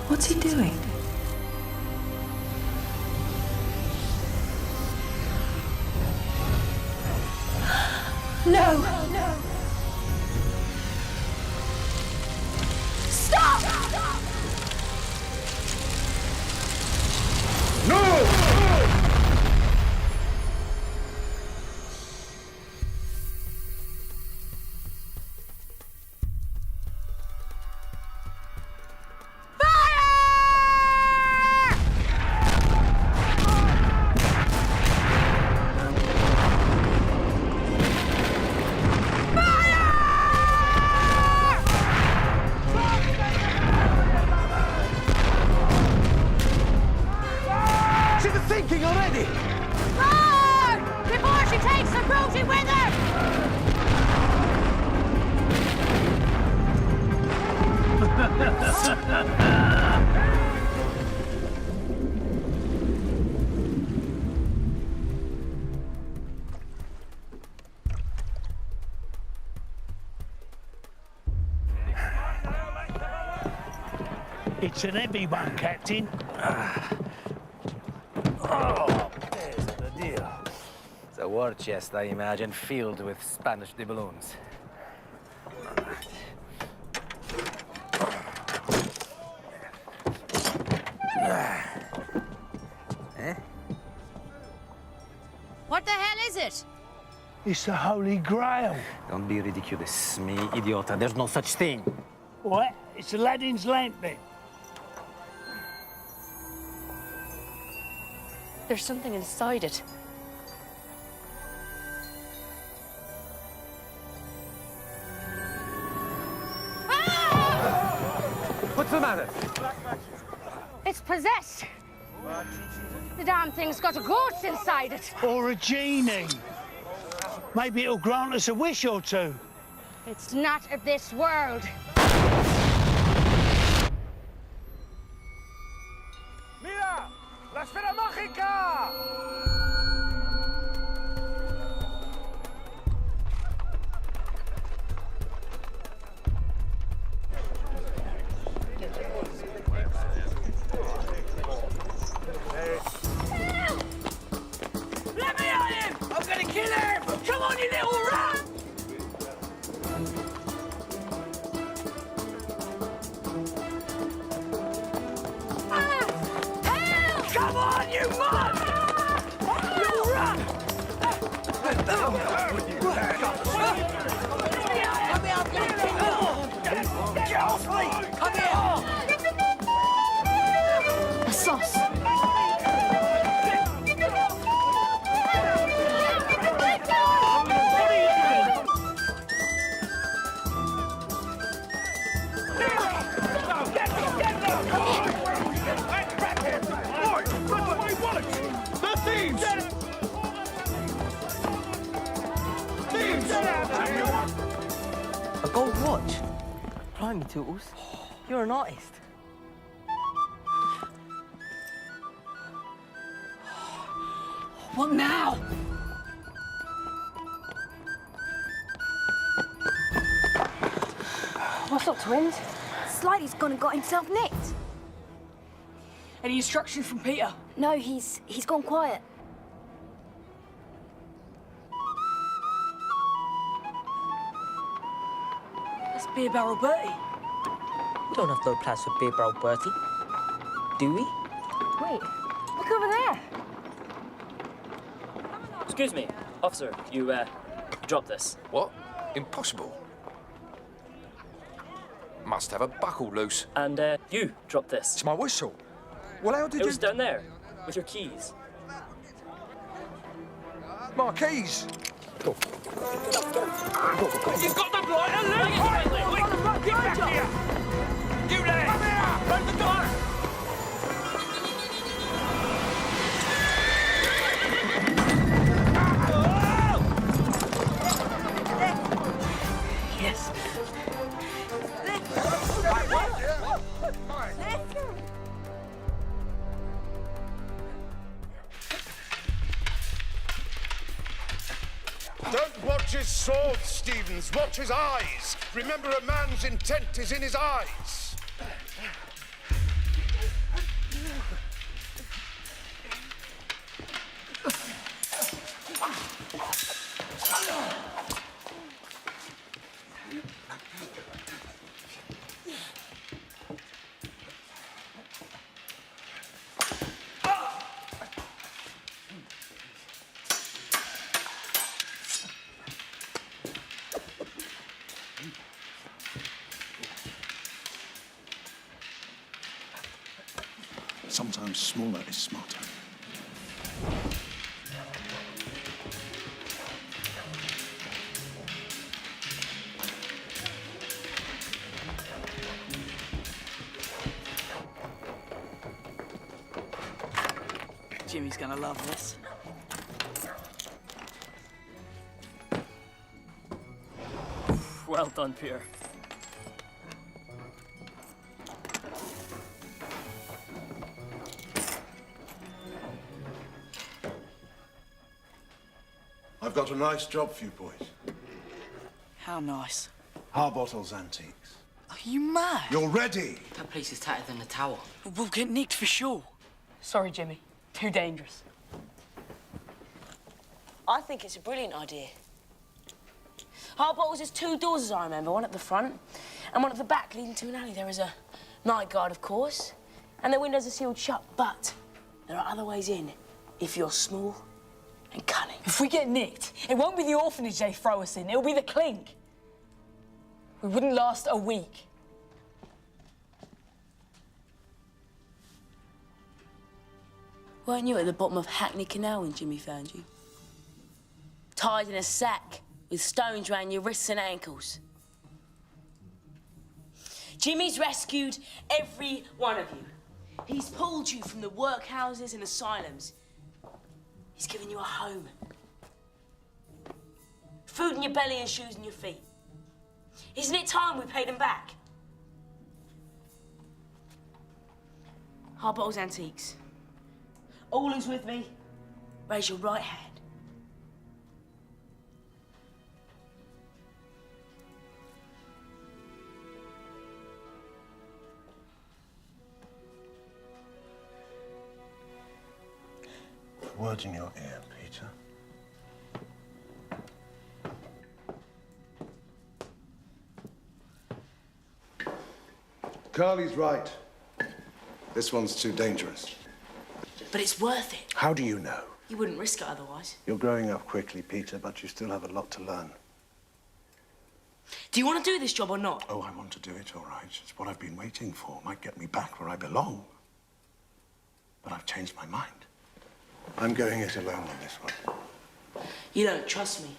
What's he doing? No! Stop! She's sinking already! More! Before she takes the Rosie with her! It's an heavy one, Captain. Oh, there's the deal. It's a war chest, I imagine, filled with Spanish doubloons. What the hell is it? It's the Holy Grail. Don't be ridiculous, me idiota. There's no such thing. What? It's Aladdin's lamp, then. There's something inside it. What's the matter? It's possessed. The damn thing's got a ghost inside it. Or a genie. Maybe it'll grant us a wish or two. It's not of this world. ¡Mira! ¡La esfera mágica! Let me at him! I'm gonna kill him! Come on, you little rat! Come on, you mug! You run! Come here, I'm gonna kill you! Get off me! Come here! A sauce. A gold watch? Blimey, Tootles. You're an artist. What now? What's up, twins? Slidy's gone and got himself nicked. Any instructions from Peter? No, he's gone quiet. That's Beer Barrel Bertie. We don't have no plans for Beer Barrel Bertie. Do we? Wait, look over there. Excuse me, officer, you, dropped this. What? Impossible. Must have a buckle loose. And, you dropped this. It's my whistle. Well, how did It you... was down there, with your keys. My keys. You've got the blight alert! Get back here! You there! Come here! Open the door! Yes. Don't watch his sword, Stevens. Watch his eyes. Remember, a man's intent is in his eyes. Sometimes smaller is smarter. Jimmy's gonna love this. Well done, Peter. I've got a nice job for you boys. How nice. Harbottle's Antiques. Are you mad? You're ready! That place is tighter than the tower. We'll get nicked for sure. Sorry, Jimmy. Too dangerous. I think it's a brilliant idea. Harbottle's has two doors, as I remember. One at the front and one at the back, leading to an alley. There is a night guard, of course, and the windows are sealed shut. But there are other ways in if you're small and cunning. If we get nicked, it won't be the orphanage they throw us in. It'll be the clink. We wouldn't last a week. Weren't you at the bottom of Hackney Canal when Jimmy found you? Tied in a sack with stones round your wrists and ankles. Jimmy's rescued every one of you. He's pulled you from the workhouses and asylums. He's given you a home. Food in your belly and shoes in your feet. Isn't it time we paid him back? Harbottle's Antiques. All who's with me, raise your right hand. Word in your ear, Peter. Carly's right. This one's too dangerous. But it's worth it. How do you know? You wouldn't risk it otherwise. You're growing up quickly, Peter, but you still have a lot to learn. Do you want to do this job or not? Oh, I want to do it, all right. It's what I've been waiting for. Might get me back where I belong. But I've changed my mind. I'm going it alone on this one. You don't trust me.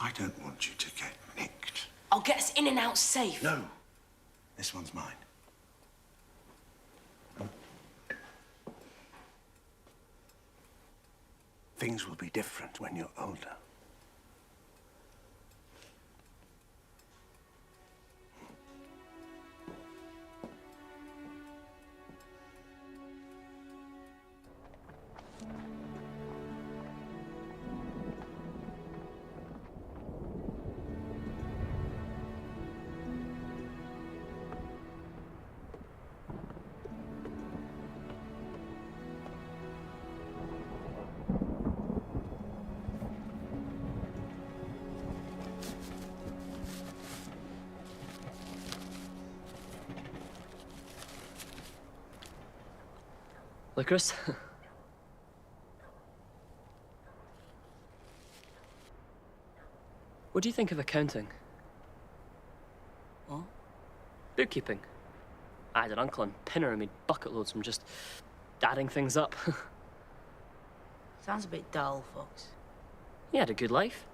I don't want you to get nicked. I'll get us in and out safe. No. This one's mine. Things will be different when you're older. Licorice? What do you think of accounting? What? Bookkeeping. I had an uncle in Pinner who made bucket loads from just adding things up. Sounds a bit dull, Fox. He had a good life.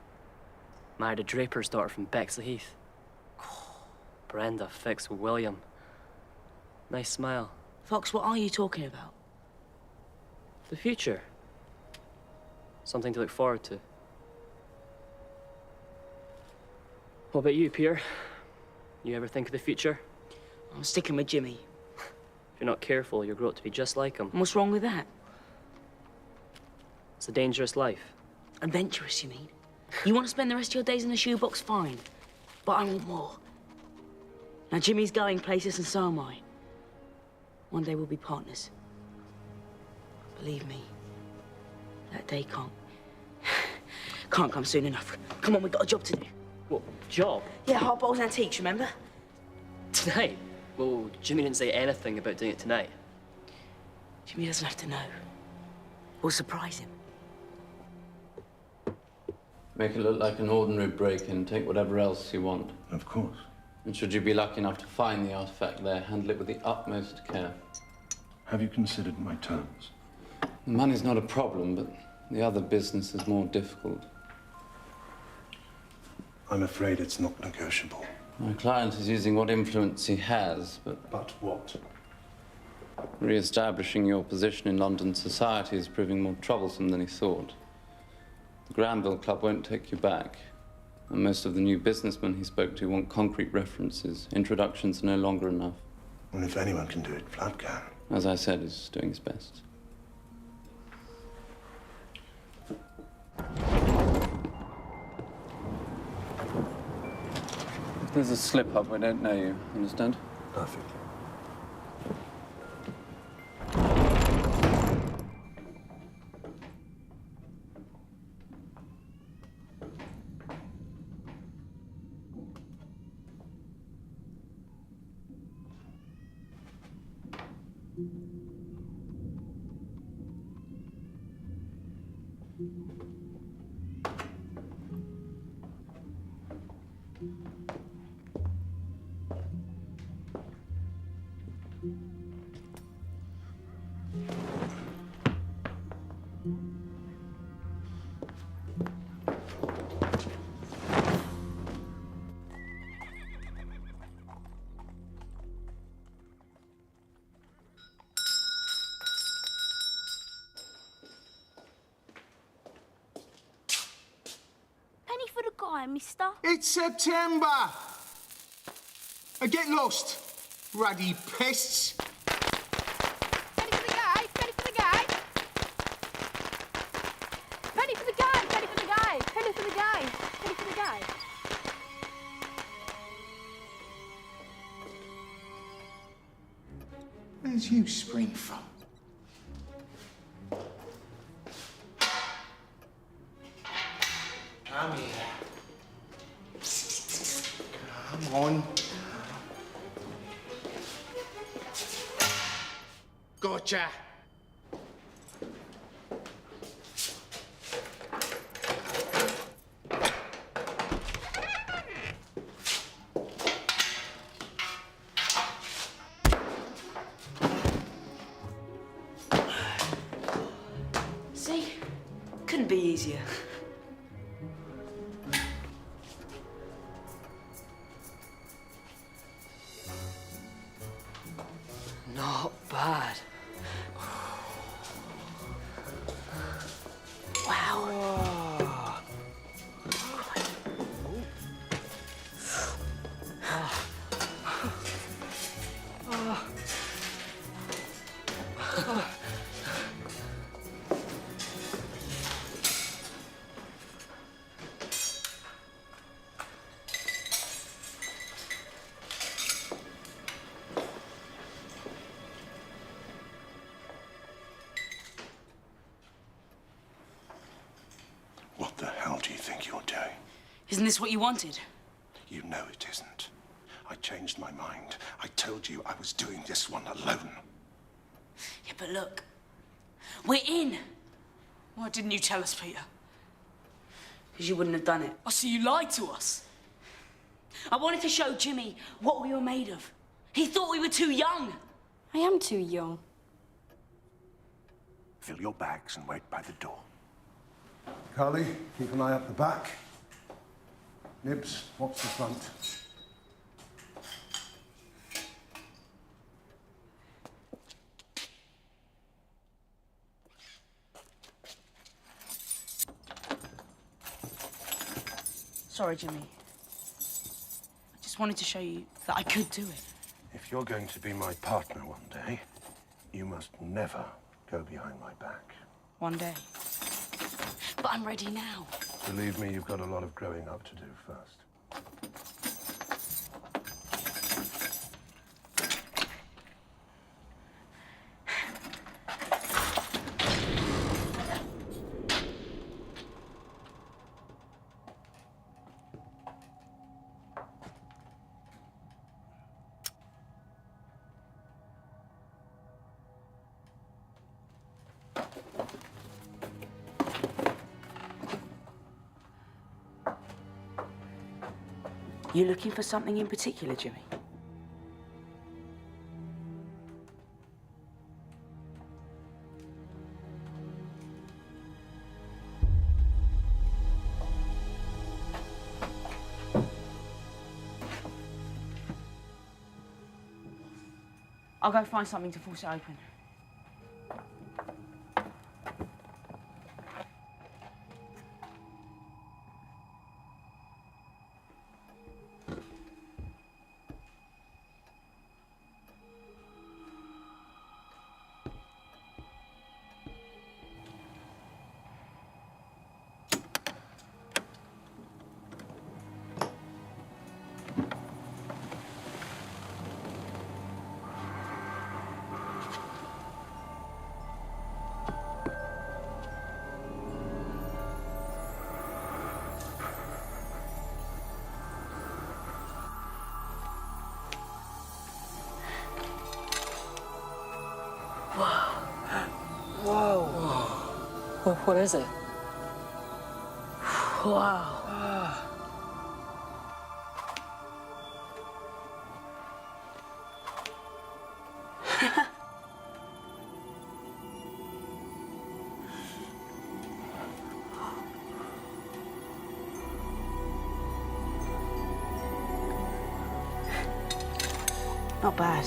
Married a draper's daughter from Bexley Heath. Brenda Fix William. Nice smile. Fox, what are you talking about? The future. Something to look forward to. What about you, Peter? You ever think of the future? I'm sticking with Jimmy. If you're not careful, you'll grow up to be just like him. And what's wrong with that? It's a dangerous life. Adventurous, you mean? You want to spend the rest of your days in the shoebox? Fine. But I want more. Now, Jimmy's going places and so am I. One day we'll be partners. Believe me, that day can't come soon enough. Come on, we've got a job to do. What, job? Yeah, Hard Bowls Antiques, remember? Tonight? Well, Jimmy didn't say anything about doing it tonight. Jimmy doesn't have to know. We'll surprise him. Make it look like an ordinary break-in. Take whatever else you want. Of course. And should you be lucky enough to find the artifact there, handle it with the utmost care. Have you considered my terms? The money's not a problem, but the other business is more difficult. I'm afraid it's not negotiable. My client is using what influence he has, but... But what? Re-establishing your position in London society is proving more troublesome than he thought. The Granville Club won't take you back. And most of the new businessmen he spoke to want concrete references. Introductions are no longer enough. And if anyone can do it, Vlad can. As I said, he's doing his best. If there's a slip-up, I don't know you. Understand? Perfect. Penny for the guy, mister. It's September! Get lost, ruddy pests! Penny for the guy, penny for the guy. Penny for the guy, penny for the guy, penny for the guy, penny for the guy. Where's you spring from? Come here. Come on. Gotcha. See? Couldn't be easier. Not bad. Wow. What the hell do you think you're doing? Isn't this what you wanted? You know it isn't. I changed my mind. I told you I was doing this one alone. Yeah, but look. We're in. Why didn't you tell us, Peter? Because you wouldn't have done it. Oh, so you lied to us? I wanted to show Jimmy what we were made of. He thought we were too young. I am too young. Fill your bags and wait by the door. Carly, keep an eye up the back. Nibs, watch the front. Sorry, Jimmy. I just wanted to show you that I could do it. If you're going to be my partner one day, you must never go behind my back. One day. But I'm ready now. Believe me, you've got a lot of growing up to do first. You looking for something in particular, Jimmy? I'll go find something to force it open. What is it? Wow. Not bad.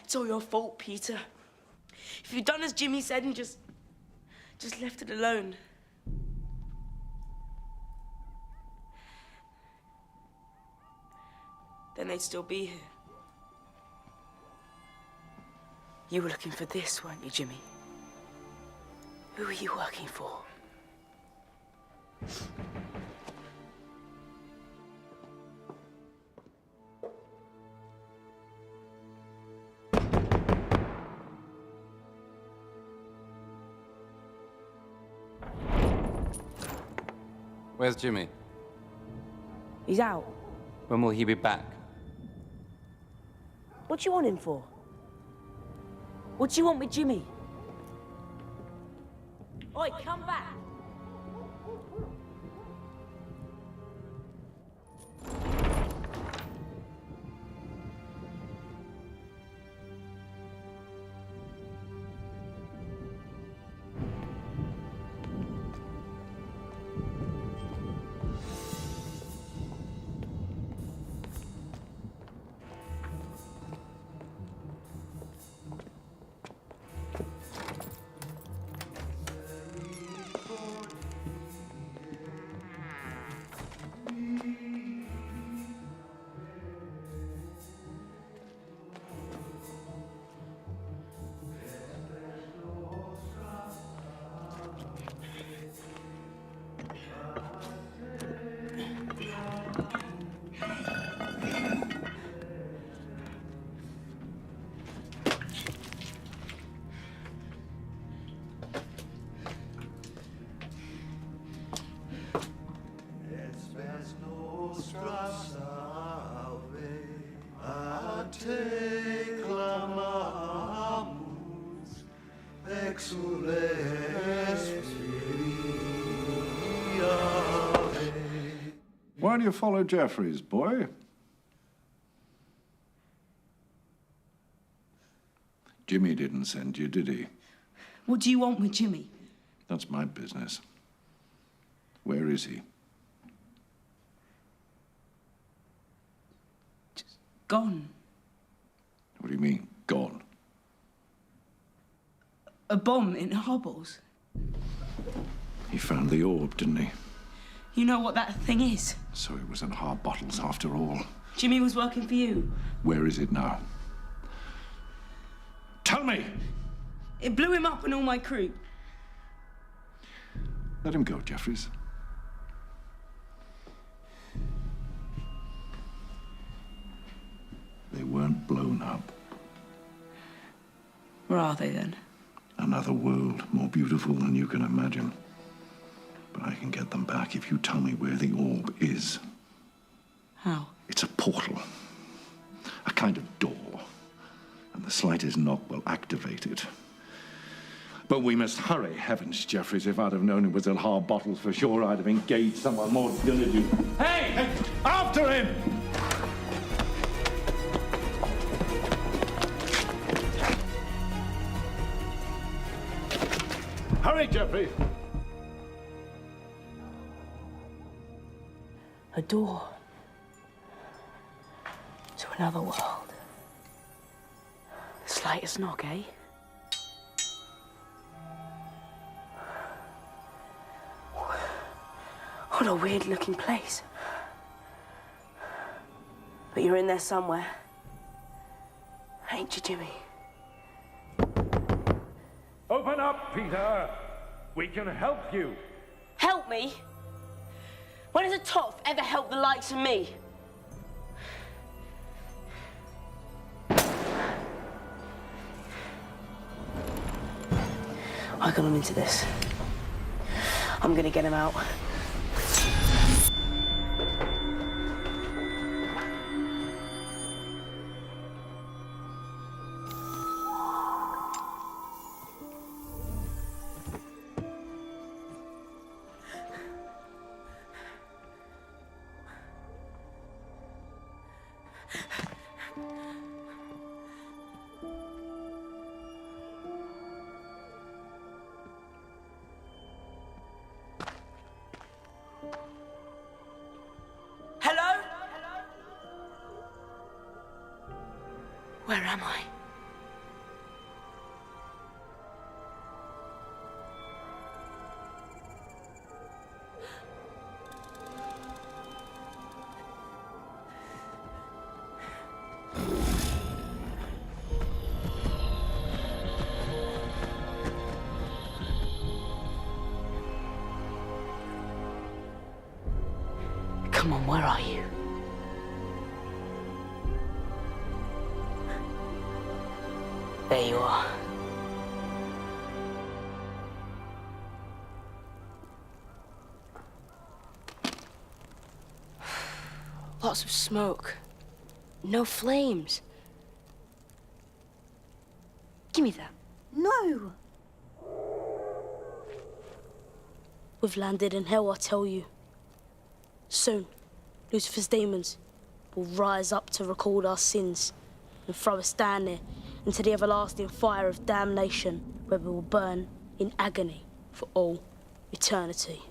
It's all your fault, Peter. If you'd done as Jimmy said and just left it alone. Then they'd still be here. You were looking for this, weren't you, Jimmy? Who were you working for? Where's Jimmy? He's out. When will he be back? What do you want him for? What do you want with Jimmy? Oi, come back! Why do you follow Jeffries, boy? Jimmy didn't send you, did he? What do you want with Jimmy? That's my business. Where is he? Just gone. What do you mean, gone? A bomb in Harballs. He found the orb, didn't he? You know what that thing is? So it was in Harbottles after all. Jimmy was working for you. Where is it now? Tell me! It blew him up and all my crew. Let him go, Jeffries. They weren't blown up. Where are they then? Another world more beautiful than you can imagine. But I can get them back if you tell me where the orb is. How? It's a portal. A kind of door. And the slightest knock will activate it. But we must hurry. Heavens, Jeffries, if I'd have known it was Ilhar bottles for sure, I'd have engaged someone more diligent. Hey! After him! Hurry, Jeffries! A door to another world. The slightest knock, eh? What a weird-looking place. But you're in there somewhere. Ain't you, Jimmy? Open up, Peter. We can help you. Help me? When has a toff ever helped the likes of me? I got him into this. I'm gonna get him out. Hello? Where am I? Come on, where are you? There you are. Lots of smoke. No flames. Give me that. No! We've landed in hell, I tell you. Soon, Lucifer's demons will rise up to record our sins and throw us down there into the everlasting fire of damnation, where we will burn in agony for all eternity.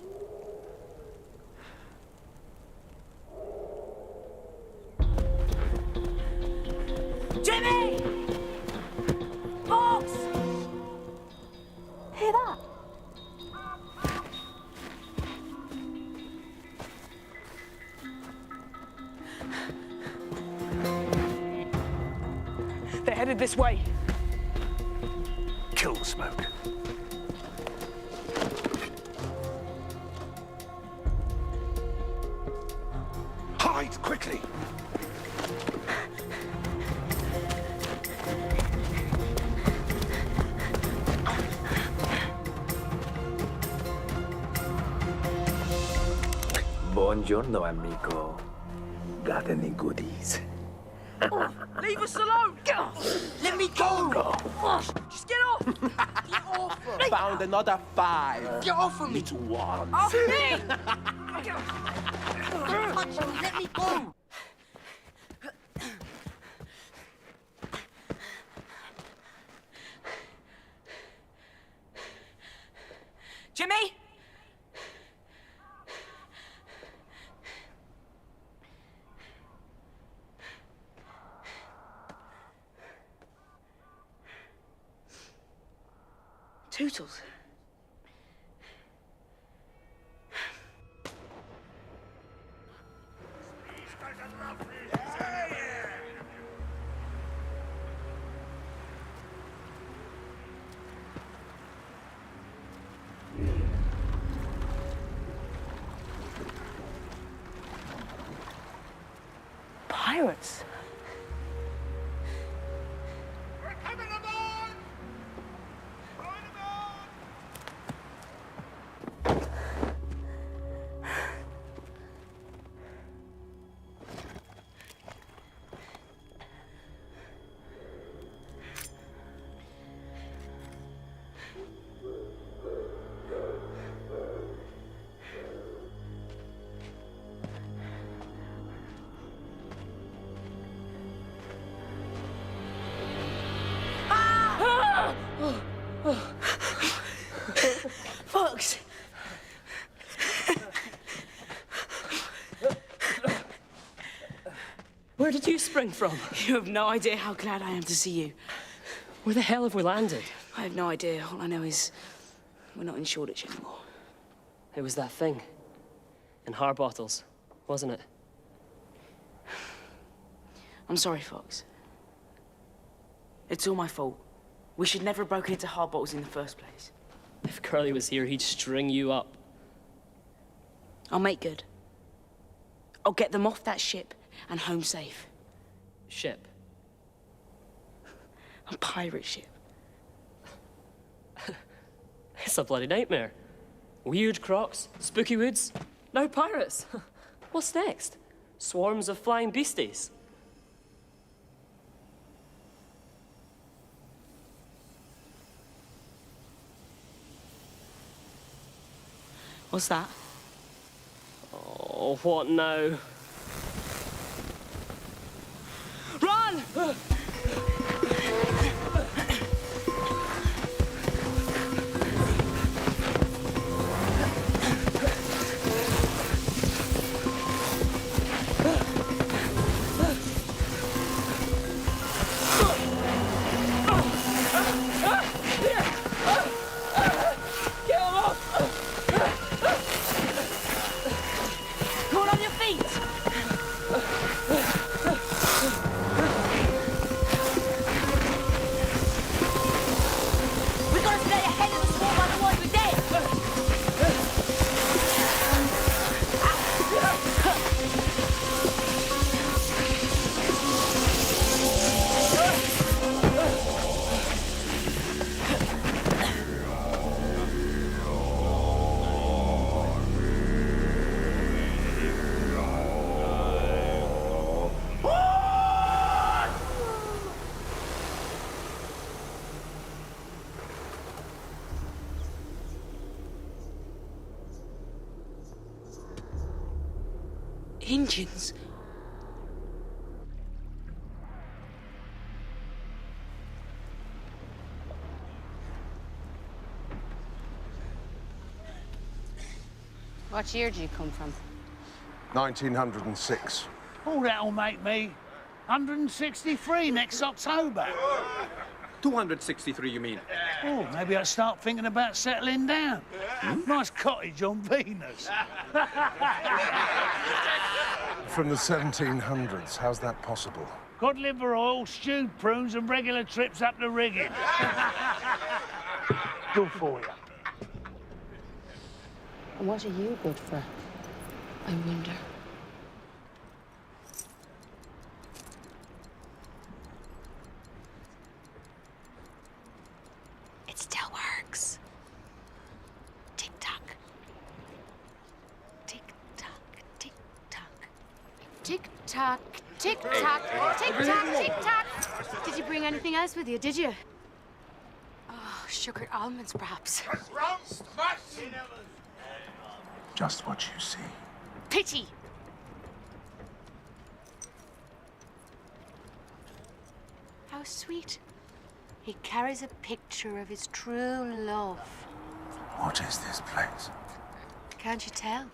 Jimmy! Fox! Hear that? They're headed this way. Kill the smoke. Hide quickly! Buongiorno, amigo. Got any goodies? Leave us alone! Let me go! Just get off! Get off! Found another 5. Get off of me! It's 1. Off me! Let me go! Jimmy? Tootles. Pirates. Where did you spring from? You have no idea how glad I am to see you. Where the hell have we landed? I have no idea. All I know is we're not in Shoreditch anymore. It was that thing. In Harbottles, wasn't it? I'm sorry, Fox. It's all my fault. We should never have broken into Harbottles in the first place. If Curly was here, he'd string you up. I'll make good. I'll get them off that ship and home safe. Ship? A pirate ship. It's a bloody nightmare. Weird crocs, spooky woods, now pirates. What's next? Swarms of flying beasties. What's that? Oh, what now? Run! Indians. What year do you come from? 1906. Oh, that'll make me 163 next October. 263, you mean? Oh, maybe I'll start thinking about settling down. Nice cottage on Venus. From the 1700s. How's that possible? Cod liver oil, stewed prunes, and regular trips up the rigging. Good for you. And what are you good for? I wonder. It still works. Tick-tock. Tick-tock, tick-tock. Tick-tock, tick-tock, tick-tock, tick-tock. Did you bring anything else with you, did you? Oh, sugared almonds, perhaps. Just what you see. Pity. How sweet. He carries a picture of his true love. What is this place? Can't you tell?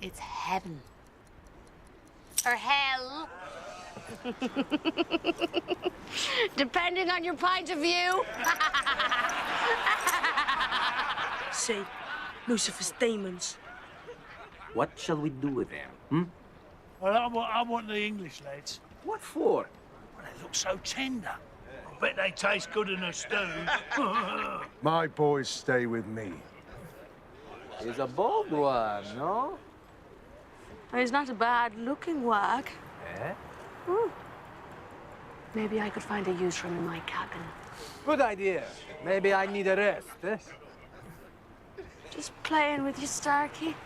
It's heaven. Or hell. Depending on your point of view. Say, Lucifer's demons. What shall we do with them, Well, I want the English lads. What for? Well, they look so tender. I bet they taste good in a stew. My boys stay with me. He's a bold one, no? He's not a bad-looking wag. Eh? Maybe I could find a use for him in my cabin. Good idea. Maybe I need a rest, eh? Just playing with you, Starkey.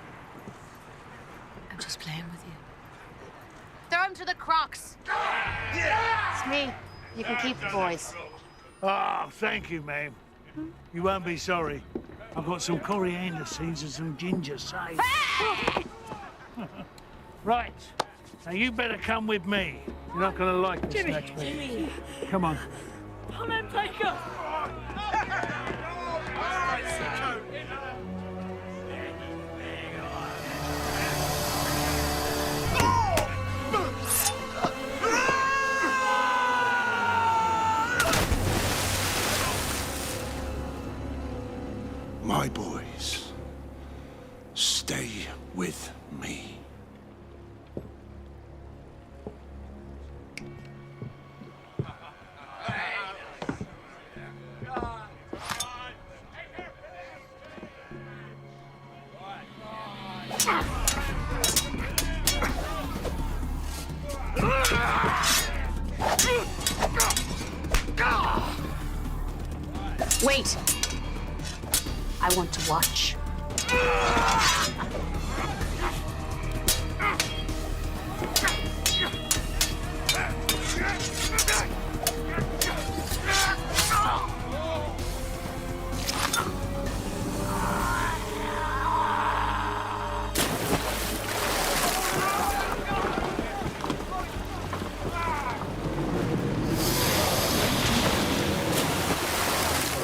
I'm just playing with you. Throw him to the crocs. It's me. You can keep the boys. Ah, thank you, ma'am. You won't be sorry. I've got some coriander seeds and some ginger saved. Right. Now, you better come with me. You're not going to like this next bit. Come on. Come and take her! Be with me. Wait. I want to watch.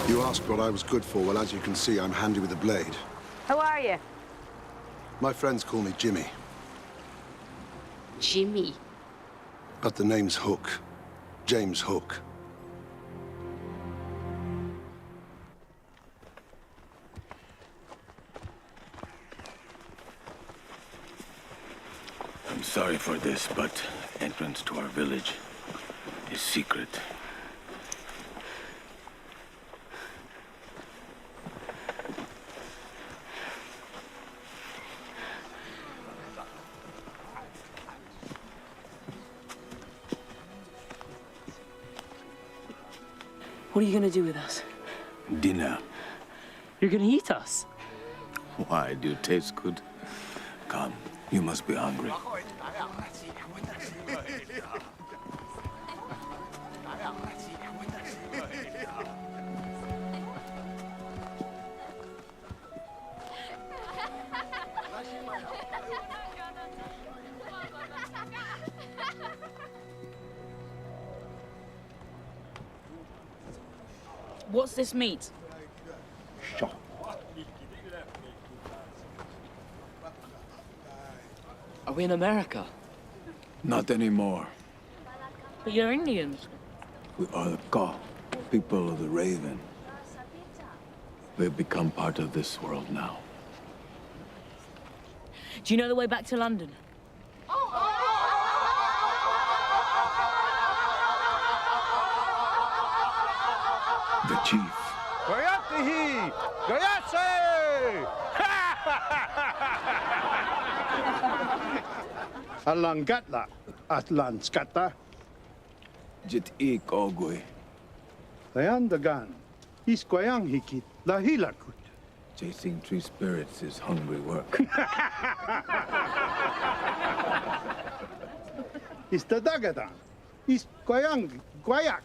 You asked what I was good for. Well, as you can see, I'm handy with a blade. Who are you? My friends call me Jimmy, Jimmy. but the name's Hook. James Hook. I'm sorry for this, but entrance to our village is secret. What are you gonna do with us? Dinner. You're gonna eat us? Why? Do you taste good? Come, you must be hungry. What's this meat? Sure. Are we in America? Not anymore. But you're Indians. We are the Ka, people of the Raven. We've become part of this world now. Do you know the way back to London? The chief. Goyatihi! Goyatse! Alangatla, Atlanskata. Jit ik ogwe. Dayandagan, Isquayang hikit, Lahilakut. Chasing tree spirits is hungry work. Istadagadan, Isquayang, Guayak.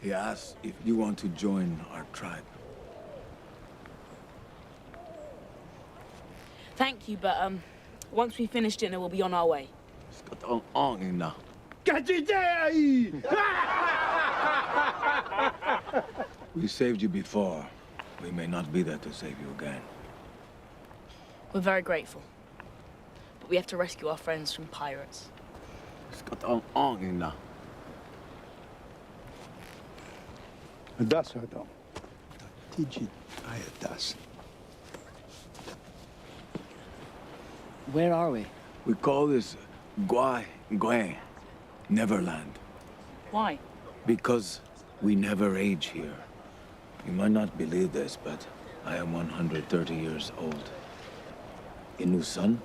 He asks if you want to join our tribe. Thank you, but once we finish dinner, we'll be on our way. We saved you before. We may not be there to save you again. We're very grateful. But we have to rescue our friends from pirates. Das Adam. Tijit Ayadas. Where are we? We call this Gwen, Neverland. Why? Because we never age here. You might not believe this, but I am 130 years old. Inu's son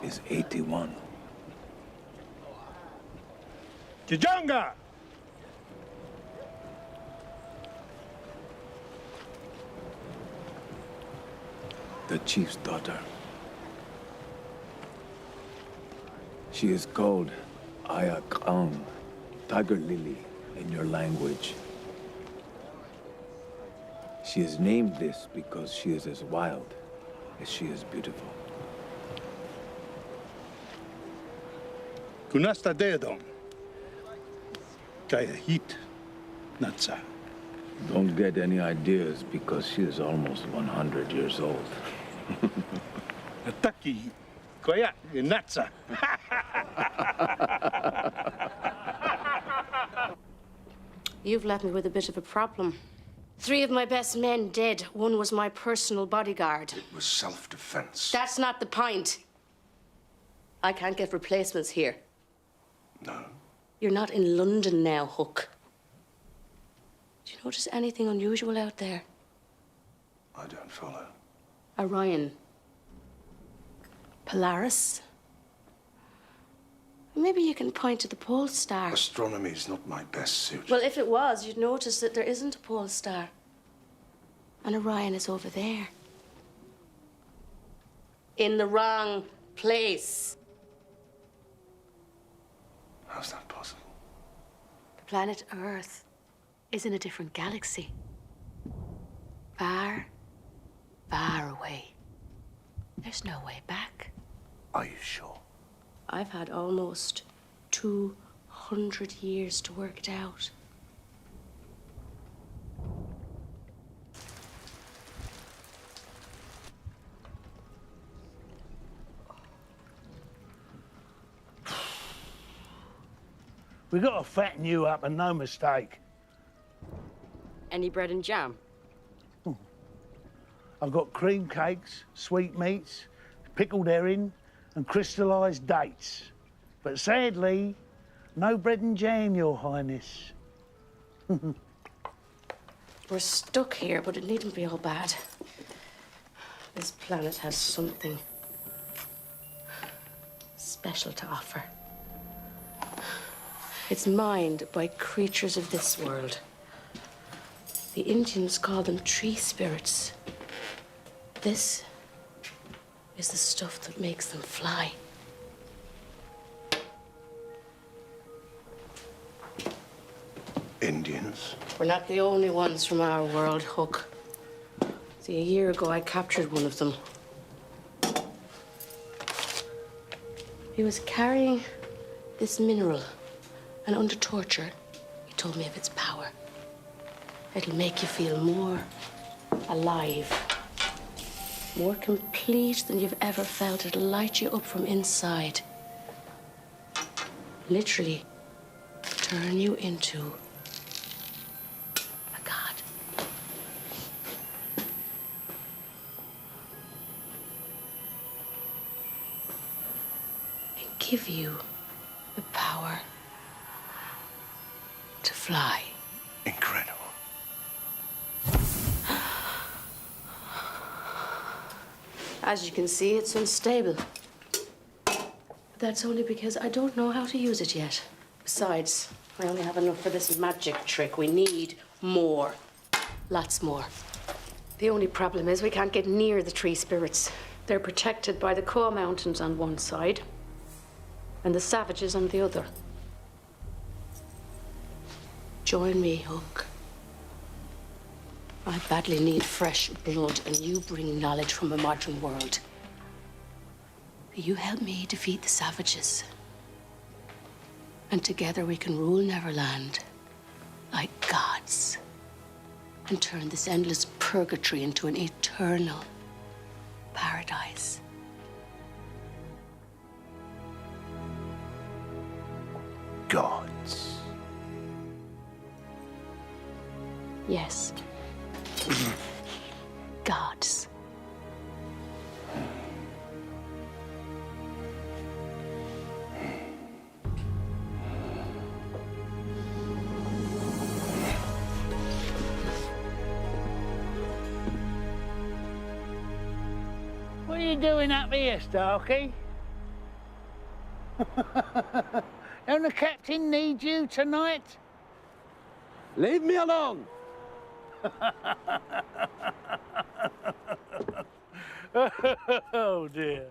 is 81. Kijanga! The chief's daughter. She is called Ayakang, Tiger Lily in your language. She is named this because she is as wild as she is beautiful. Kunasta Deodon. Kaya Heat. Natsa. Don't get any ideas because she is almost 100 years old. Ataki. Koya. Natsa. You've left me with a bit of a problem. 3 of my best men dead. 1 was my personal bodyguard. It was self-defense. That's not the point. I can't get replacements here. No. You're not in London now, Hook. Do you notice anything unusual out there? I don't follow. Orion. Polaris. Maybe you can point to the pole star. Astronomy's not my best suit. Well, if it was, you'd notice that there isn't a pole star. And Orion is over there. In the wrong place. How's that possible? The planet Earth is in a different galaxy. Far, far away. There's no way back. Are you sure? I've had almost 200 years to work it out. We got to fatten you up, and no mistake. Any bread and jam? I've got cream cakes, sweetmeats, pickled herring, and crystallised dates. But sadly, no bread and jam, Your Highness. We're stuck here, but it needn't be all bad. This planet has something special to offer. It's mined by creatures of this world. The Indians call them tree spirits. This is the stuff that makes them fly. Indians? We're not the only ones from our world, Hook. See, a year ago, I captured one of them. He was carrying this mineral, and under torture, he told me of its power. It'll make you feel more alive, more complete than you've ever felt. It'll light you up from inside. Literally turn you into a god. And give you the power to fly. Incredible. As you can see, it's unstable. But that's only because I don't know how to use it yet. Besides, I only have enough for this magic trick. We need more. Lots more. The only problem is we can't get near the tree spirits. They're protected by the Koa Mountains on one side and the savages on the other. Join me, Hook. I badly need fresh blood, and you bring knowledge from a modern world. You help me defeat the savages. And together we can rule Neverland like gods and turn this endless purgatory into an eternal paradise. Gods. Yes. Gods. What are you doing up here, Starkey? Don't the captain need you tonight? Leave me alone! Oh, dear.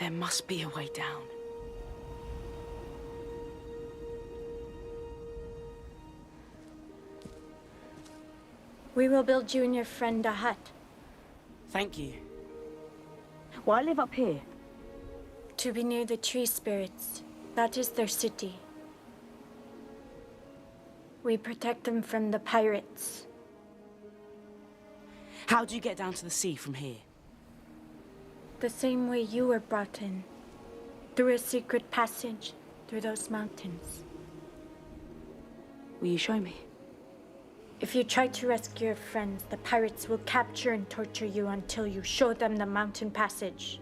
There must be a way down. We will build you and your friend a hut. Thank you. Why live up here? To be near the tree spirits. That is their city. We protect them from the pirates. How do you get down to the sea from here? The same way you were brought in. Through a secret passage, through those mountains. Will you show me? If you try to rescue your friends, the pirates will capture and torture you until you show them the mountain passage.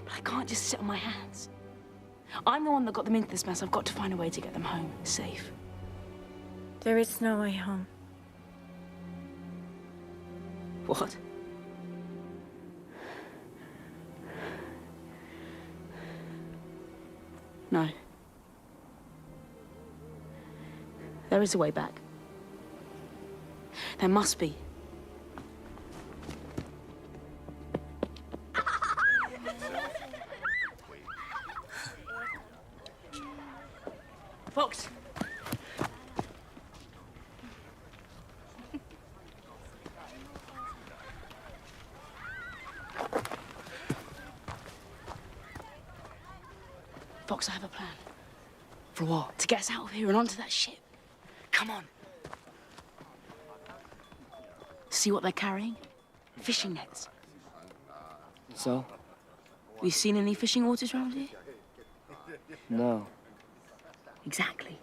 But I can't just sit on my hands. I'm the one that got them into this mess. I've got to find a way to get them home, safe. There is no way home. What? No. There is a way back. There must be. Fox! Fox, I have a plan. For what? To get us out of here and onto that ship. Come on. See what they're carrying? Fishing nets. So? Have you seen any fishing waters around here? No. Exactly.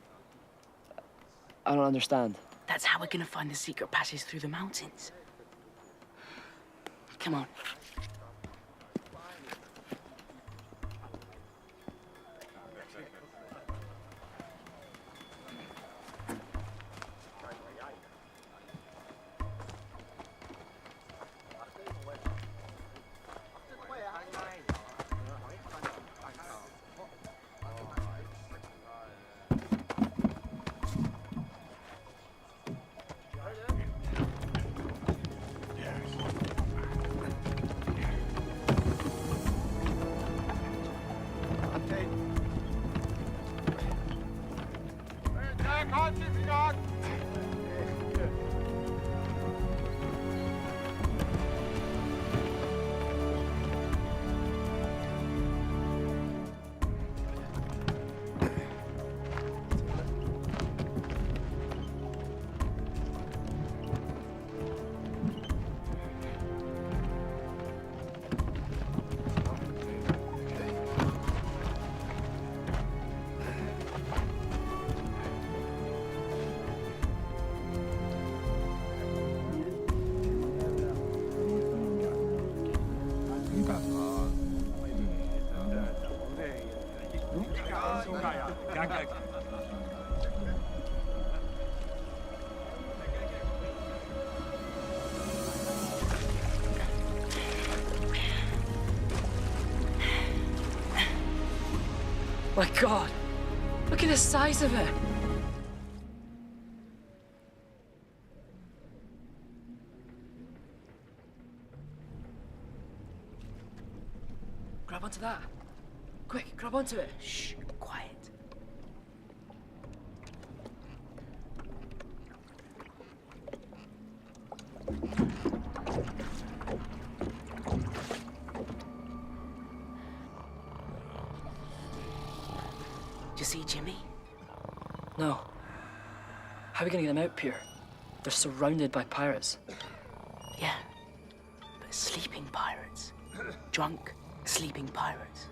I don't understand. That's how we're gonna find the secret passage through the mountains. Come on. My God, look at the size of it. Grab onto that. Quick, grab onto it. Shh, quiet. Did you see Jimmy? No. How are we gonna get them out, Pierre? They're surrounded by pirates. Yeah, but sleeping pirates. Drunk, sleeping pirates.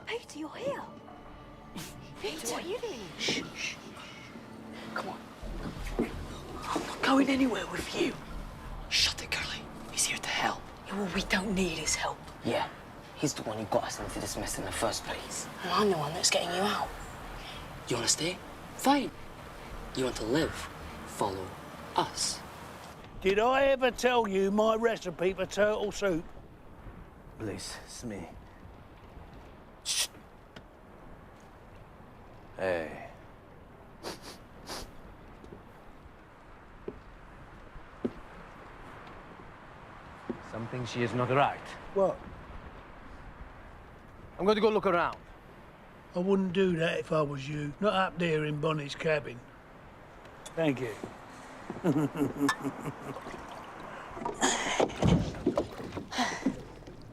Peter, you're here. Peter, what are you doing? Shh, shh. Come on. I'm not going anywhere with you. Shut it, Curly. He's here to help. Yeah, well, we don't need his help. Yeah, he's the one who got us into this mess in the first place. And I'm the one that's getting you out. You want to stay? Fine. You want to live? Follow us. Did I ever tell you my recipe for turtle soup? Please, Smee. Shh. Hey. Something she is not right. What? I'm going to go look around. I wouldn't do that if I was you. Not up there in Bonnie's cabin. Thank you.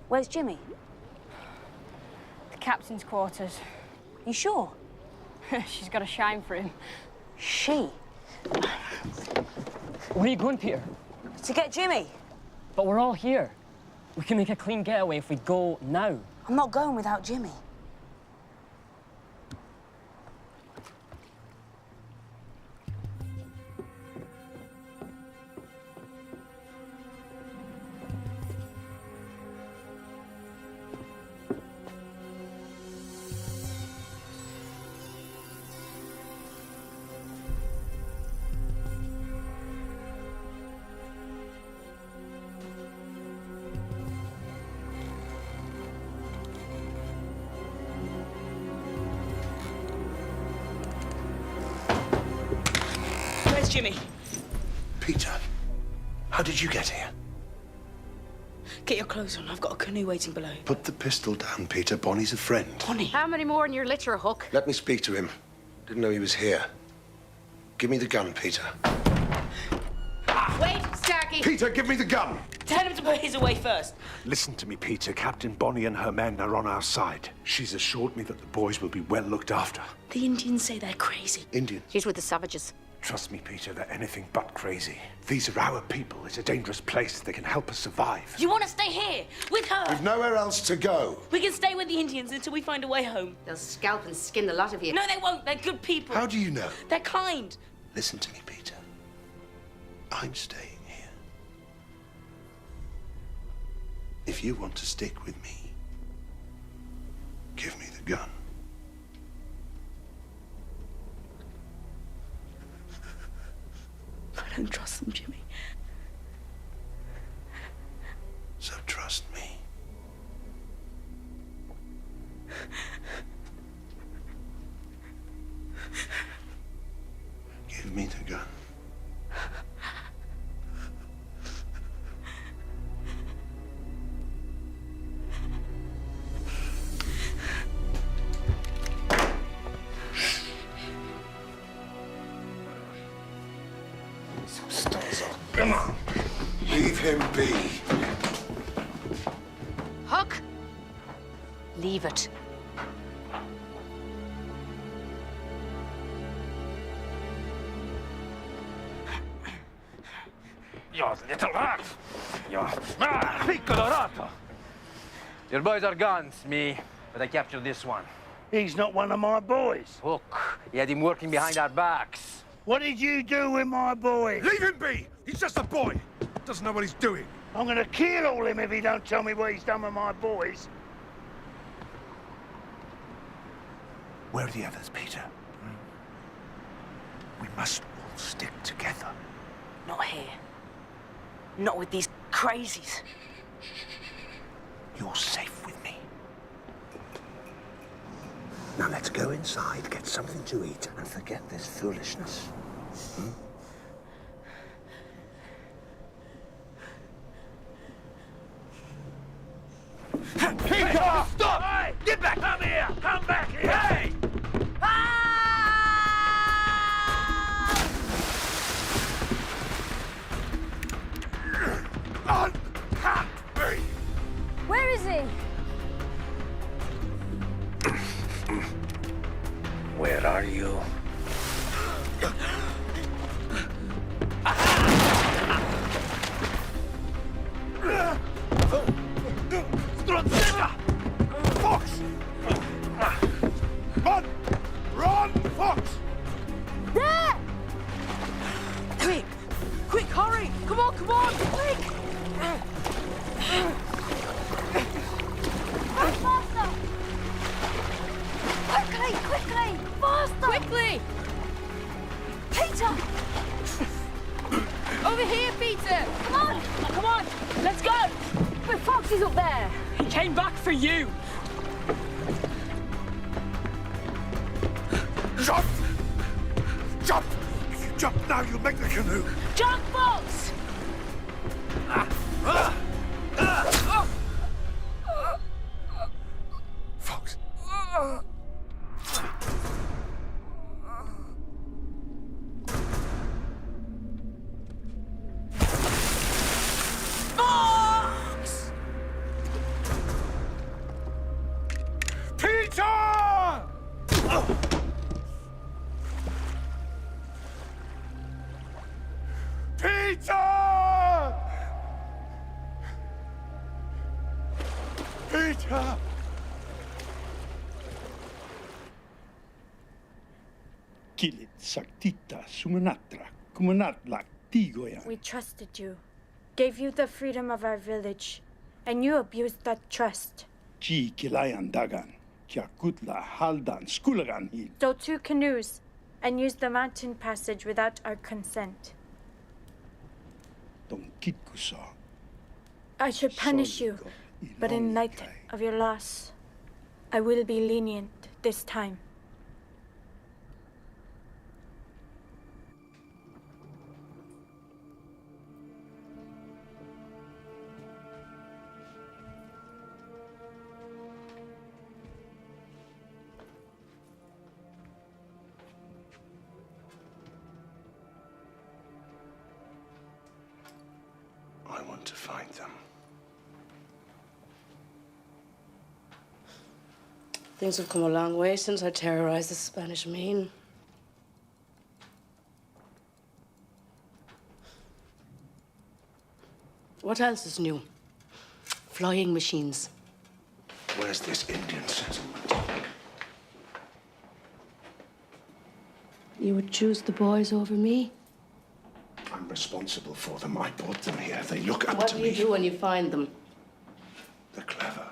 Where's Jimmy? The captain's quarters. You sure? She's got a shine for him. She? Where are you going, Peter? To get Jimmy. But we're all here. We can make a clean getaway if we go now. I'm not going without Jimmy. Where's Jimmy? Peter, how did you get here? Get your clothes on. I've got a canoe waiting below. Put the pistol down, Peter. Bonnie's a friend. Bonnie? How many more in your litter, Hook? Let me speak to him. Didn't know he was here. Give me the gun, Peter. Wait, Starkey! Peter, give me the gun! Tell him to put his away first. Listen to me, Peter. Captain Bonnie and her men are on our side. She's assured me that the boys will be well looked after. The Indians say they're crazy. Indian? She's with the savages. Trust me, Peter, they're anything but crazy. These are our people. It's a dangerous place. They can help us survive. You want to stay here with her? We've nowhere else to go. We can stay with the Indians until we find a way home. They'll scalp and skin the lot of you. No, they won't. They're good people. How do you know? They're kind. Listen to me, Peter. I'm staying here. If you want to stick with me, give me the gun. I don't trust them, Jimmy. So trust me. Give me the gun. Come on. Leave him be. Hook! Leave it. You little rat! You piccolo. Your boys are gone, Smee, but I captured this one. He's not one of my boys. Hook. He had him working behind our backs. What did you do with my boy? Leave him be! He's just a boy. Doesn't know what he's doing. I'm gonna kill all him if he don't tell me what he's done with my boys. Where are the others, Peter? We must all stick together. Not here. Not with these crazies. You're safe with me. Now let's go inside, get something to eat, and forget this foolishness. Peter! Stop! Hey! Get back! Come here! Come back here! Hey! Uncut me! Where is he? Where are you? Fox! Run! Run, Fox! There! Quick! Quick, hurry! Come on, quick! Faster! Quickly! Faster! Quickly! Peter! Oh! Over here, Peter! Come on! Come on! Let's go! But Foxy's up there. He came back for you! Jump! Jump! If you jump now, you'll make the canoe. Jump, Fox! Fox. Fox! Peter! Peter! Peter! Kilit saktita sumanatra kumanatla tigoyan. We trusted you, gave you the freedom of our village, and you abused that trust. Chi kilayan dagan, kya kutla haldan skulagan hil. Stole 2 canoes and used the mountain passage without our consent. Don kitkusa. I should punish you, but in light of your loss, I will be lenient this time. I want to find them. Things have come a long way since I terrorized the Spanish Main. What else is new? Flying machines. Where's this Indian settlement? You would choose the boys over me? I'm responsible for them. I brought them here. They look up What to do me. you do when you find them? They're clever.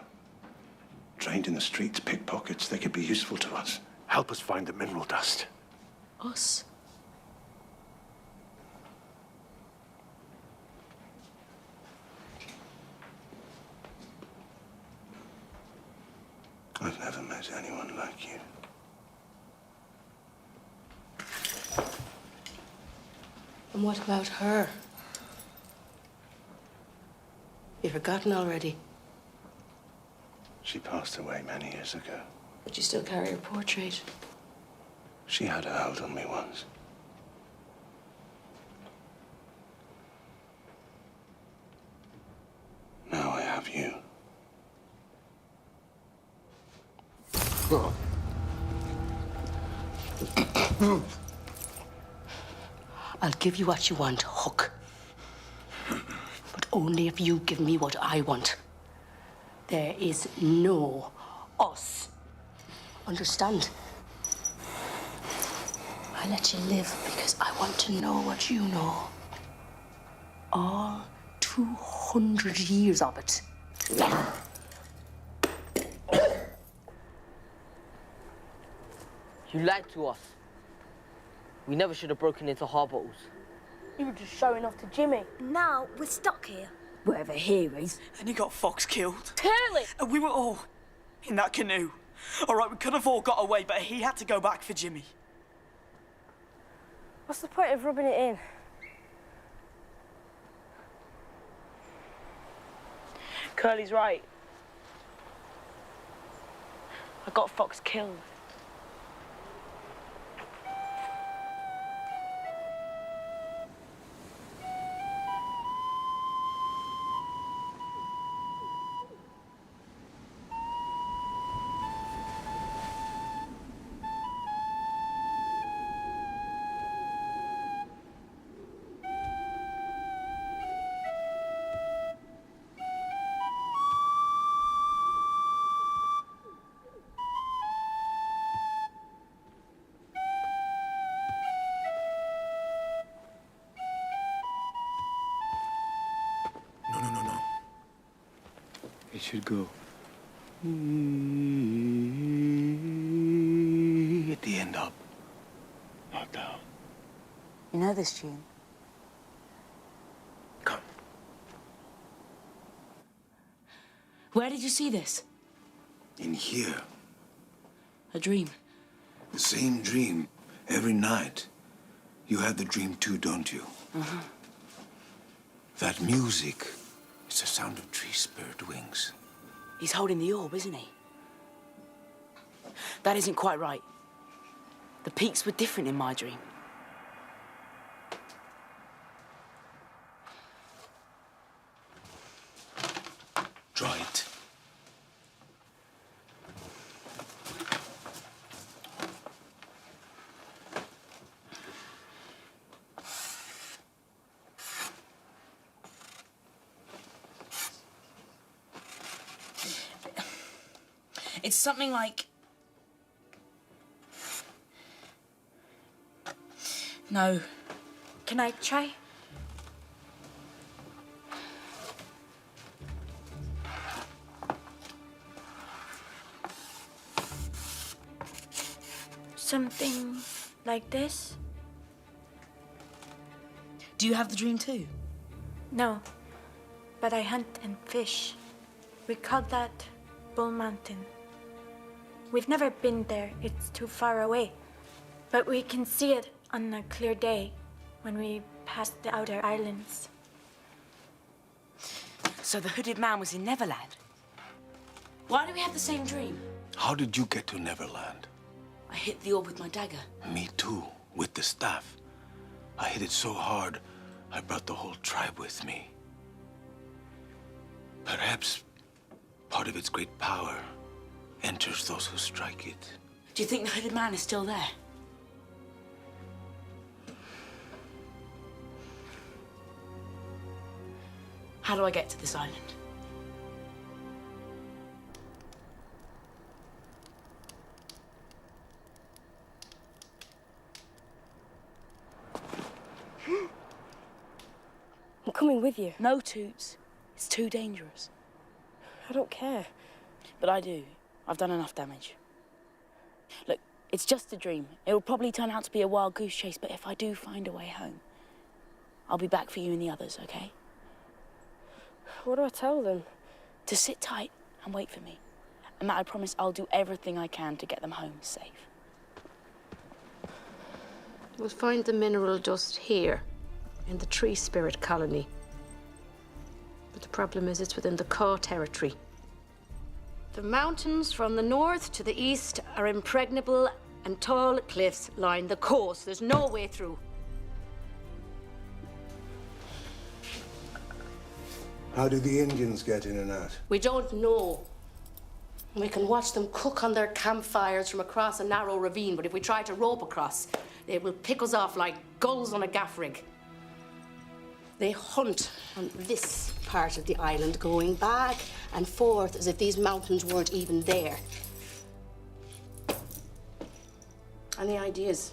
Trained in the streets, pickpockets. They could be useful to us. Help us find the mineral dust. Us? I've never met anyone like you. And what about her? You forgotten already? She passed away many years ago. But you still carry her portrait. She had a hold on me once. Now I have you. I'll give you what you want, Hook. But only if you give me what I want. There is no us. Understand? I let you live because I want to know what you know. All 200 years of it. You lied to us. We never should have broken into Harbottles. You were just showing off to Jimmy. Now we're stuck here. Wherever he is. And he got Fox killed. Curly! And we were all in that canoe. All right, we could have all got away, but he had to go back for Jimmy. What's the point of rubbing it in? Curly's right. I got Fox killed. No. It should go. At the end up. Not down. You know this tune? Where did you see this? In here. A dream. The same dream every night. You have the dream too, don't you? Uh-huh. That music, it's the sound of tree spirit wings. He's holding the orb, isn't he? That isn't quite right. The peaks were different in my dream. Draw it. It's something like... No. Can I try? Something like this? Do you have the dream too? No, but I hunt and fish. We call that Bull Mountain. We've never been there, it's too far away. But we can see it on a clear day when we pass the outer islands. So the hooded man was in Neverland? Why do we have the same dream? How did you get to Neverland? I hit the orb with my dagger. Me too, with the staff. I hit it so hard, I brought the whole tribe with me. Perhaps part of its great power enters those who strike it. Do you think the hooded man is still there? How do I get to this island? I'm coming with you. No, Toots. It's too dangerous. I don't care. But I do. I've done enough damage. Look, it's just a dream. It will probably turn out to be a wild goose chase, but if I do find a way home, I'll be back for you and the others, okay? What do I tell them? To sit tight and wait for me. And that I promise I'll do everything I can to get them home safe. We'll find the mineral dust here, in the tree spirit colony. But the problem is it's within the Caw territory. The mountains from the north to the east are impregnable and tall cliffs line the coast. There's no way through. How do the Indians get in and out? We don't know. We can watch them cook on their campfires from across a narrow ravine, but if we try to rope across, they will pick us off like gulls on a gaff rig. They hunt on this part of the island, going back and forth as if these mountains weren't even there. Any ideas?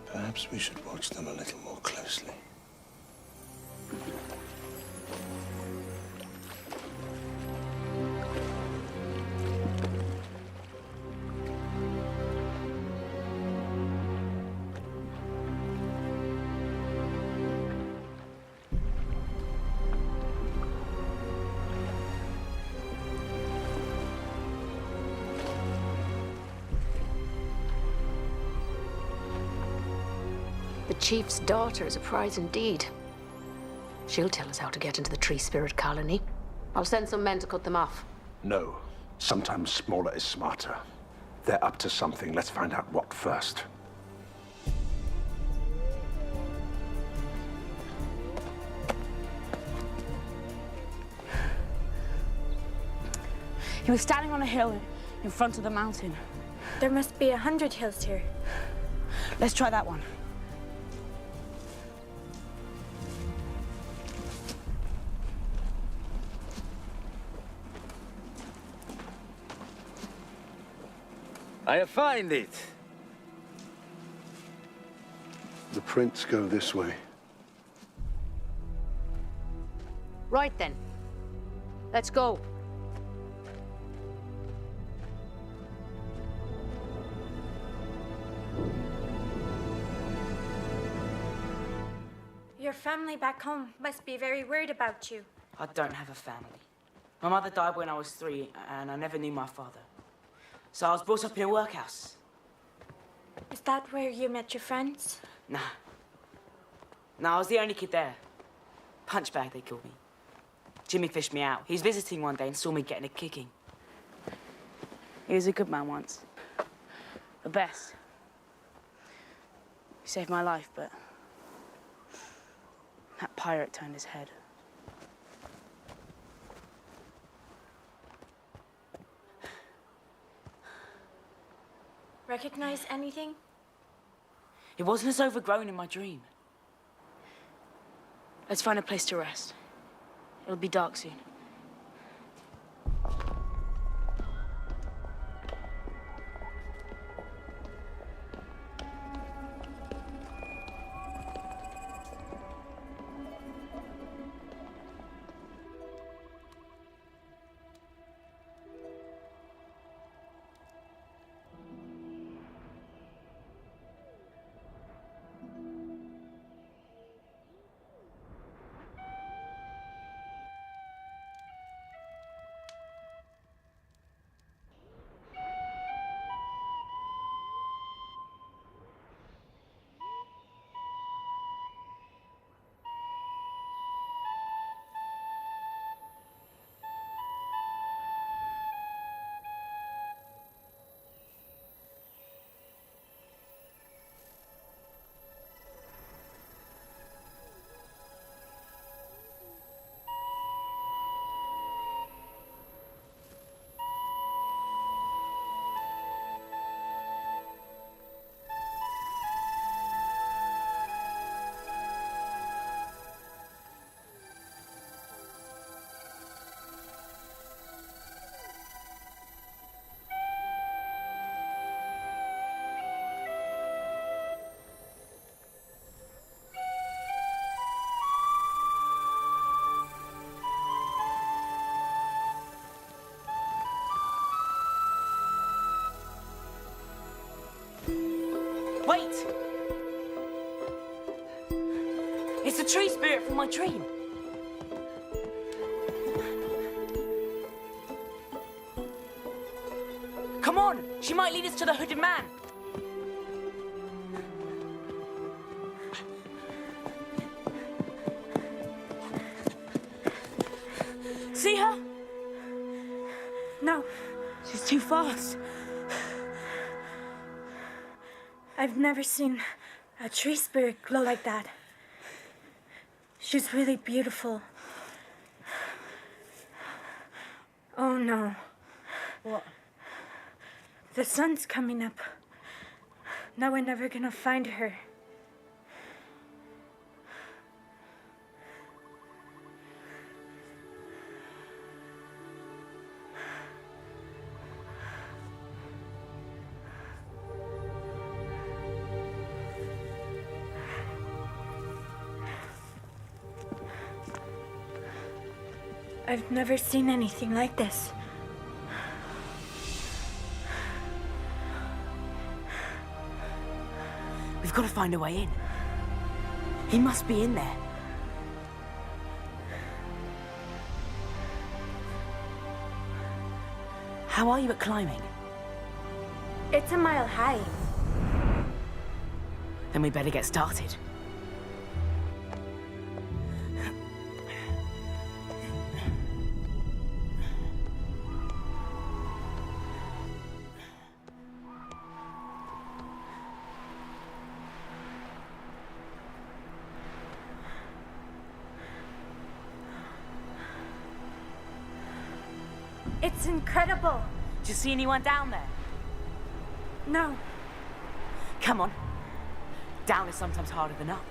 Perhaps we should watch them a little more closely. The chief's daughter is a prize indeed. She'll tell us how to get into the tree spirit colony. I'll send some men to cut them off. No. Sometimes smaller is smarter. They're up to something. Let's find out what first. He was standing on a hill in front of the mountain. There must be 100 hills here. Let's try that one. I find it. The prints go this way. Right then. Let's go. Your family back home must be very worried about you. I don't have a family. My mother died when I was 3, and I never knew my father. So I was brought up in a workhouse. Is that where you met your friends? Nah. No, I was the only kid there. Punchbag, they called me. Jimmy fished me out. He was visiting one day and saw me getting a kicking. He was a good man once. The best. He saved my life, but that pirate turned his head. Recognize anything? It wasn't as overgrown in my dream. Let's find a place to rest. It'll be dark soon. Wait! It's the tree spirit from my dream. Come on! She might lead us to the hooded man. See her? No. She's too fast. I've never seen a tree spirit glow like that. She's really beautiful. Oh no. What? The sun's coming up. Now we're never gonna find her. I've never seen anything like this. We've got to find a way in. He must be in there. How are you at climbing? It's a mile high. Then we better get started. It's incredible. Did you see anyone down there? No. Come on. Down is sometimes harder than up.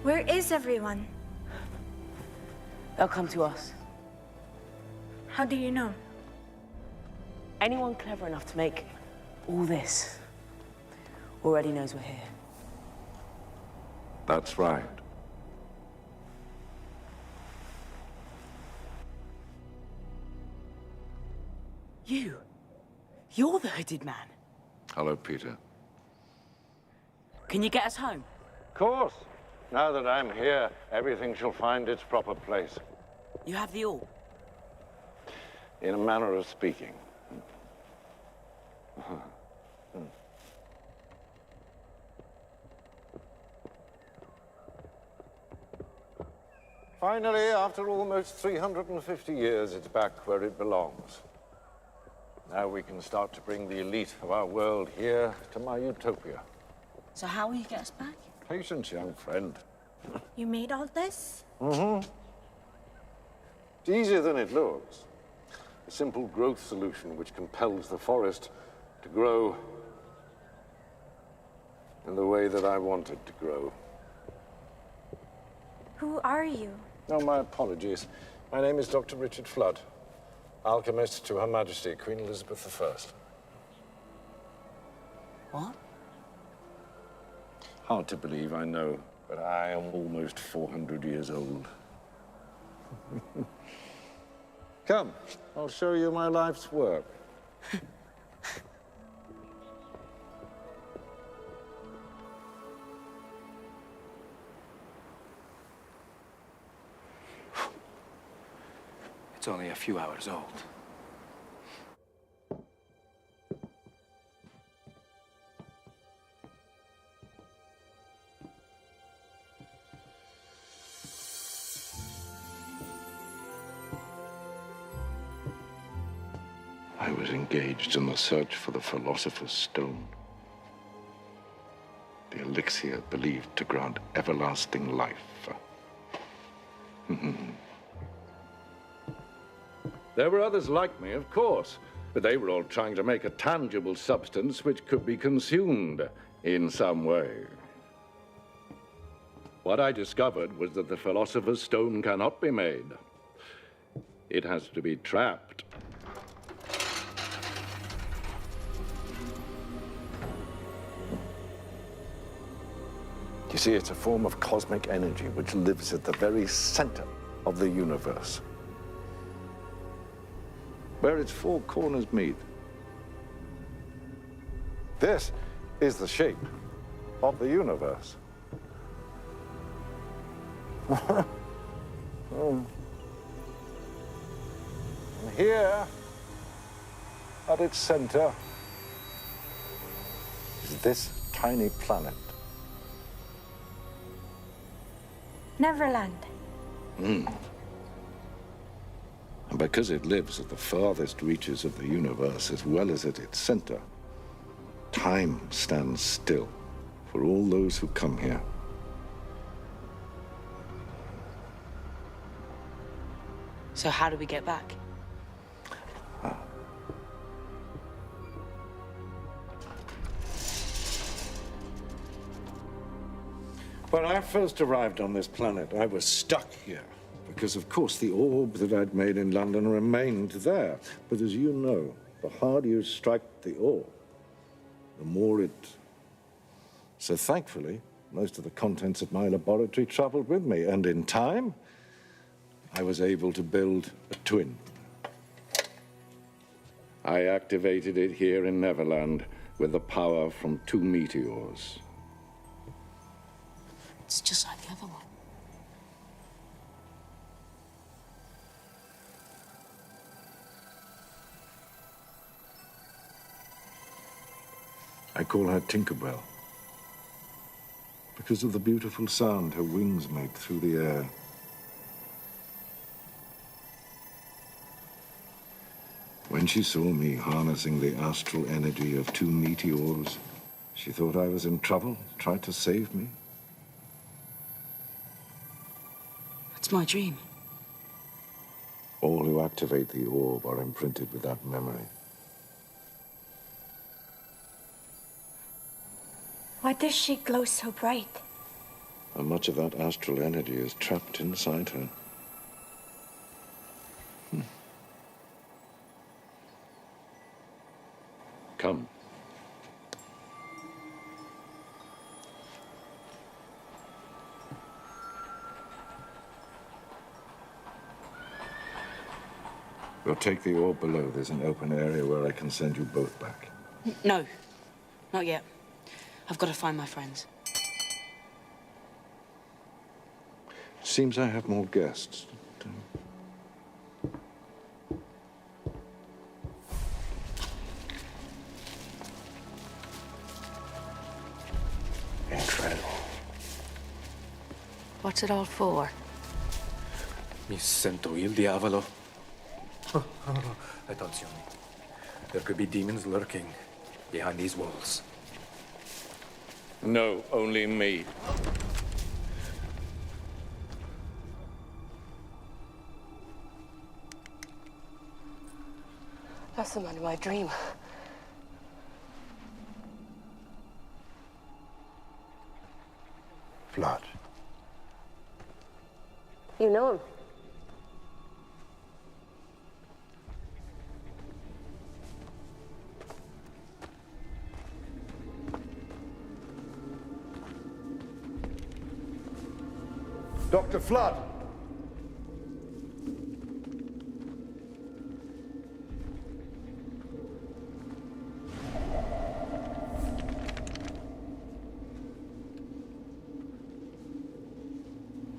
Where is everyone? They'll come to us. How do you know? Anyone clever enough to make all this already knows we're here. That's right. You're the hooded man. Hello, Peter. Can you get us home? Of course. Now that I'm here, everything shall find its proper place. You have the all. In a manner of speaking. Finally, after almost 350 years, it's back where it belongs. Now we can start to bring the elite of our world here to my utopia. So how will you get us back? Patience, young friend. You made all this? Mm-hmm. It's easier than it looks. A simple growth solution which compels the forest to grow in the way that I want it to grow. Who are you? Oh, my apologies. My name is Dr. Richard Flood, alchemist to Her Majesty, Queen Elizabeth I. What? Hard to believe, I know, but I am almost 400 years old. Come, I'll show you my life's work. It's only a few hours old. I was engaged in the search for the Philosopher's Stone. The elixir believed to grant everlasting life. There were others like me, of course, but they were all trying to make a tangible substance which could be consumed in some way. What I discovered was that the Philosopher's Stone cannot be made. It has to be trapped. You see, it's a form of cosmic energy which lives at the very center of the universe, where its four corners meet. This is the shape of the universe. And here, at its center, is this tiny planet. Neverland. And because it lives at the farthest reaches of the universe as well as at its center, time stands still for all those who come here. So how do we get back? When I first arrived on this planet, I was stuck here because, of course, the orb that I'd made in London remained there. But as you know, the harder you strike the orb, the more it... So thankfully, most of the contents of my laboratory traveled with me, and in time, I was able to build a twin. I activated it here in Neverland with the power from 2 meteors. It's just like the other one. I call her Tinkerbell because of the beautiful sound her wings make through the air. When she saw me harnessing the astral energy of 2 meteors, she thought I was in trouble, tried to save me. It's my dream. All who activate the orb are imprinted with that memory. Why does she glow so bright? And much of that astral energy is trapped inside her. Come. We'll take the orb below. There's an open area where I can send you both back. No, not yet. I've got to find my friends. Seems I have more guests. Incredible. What's it all for? Mi sento il diavolo. Attenzione. There could be demons lurking behind these walls. No, only me. That's the man in my dream. Flood. You know him? Dr. Flood!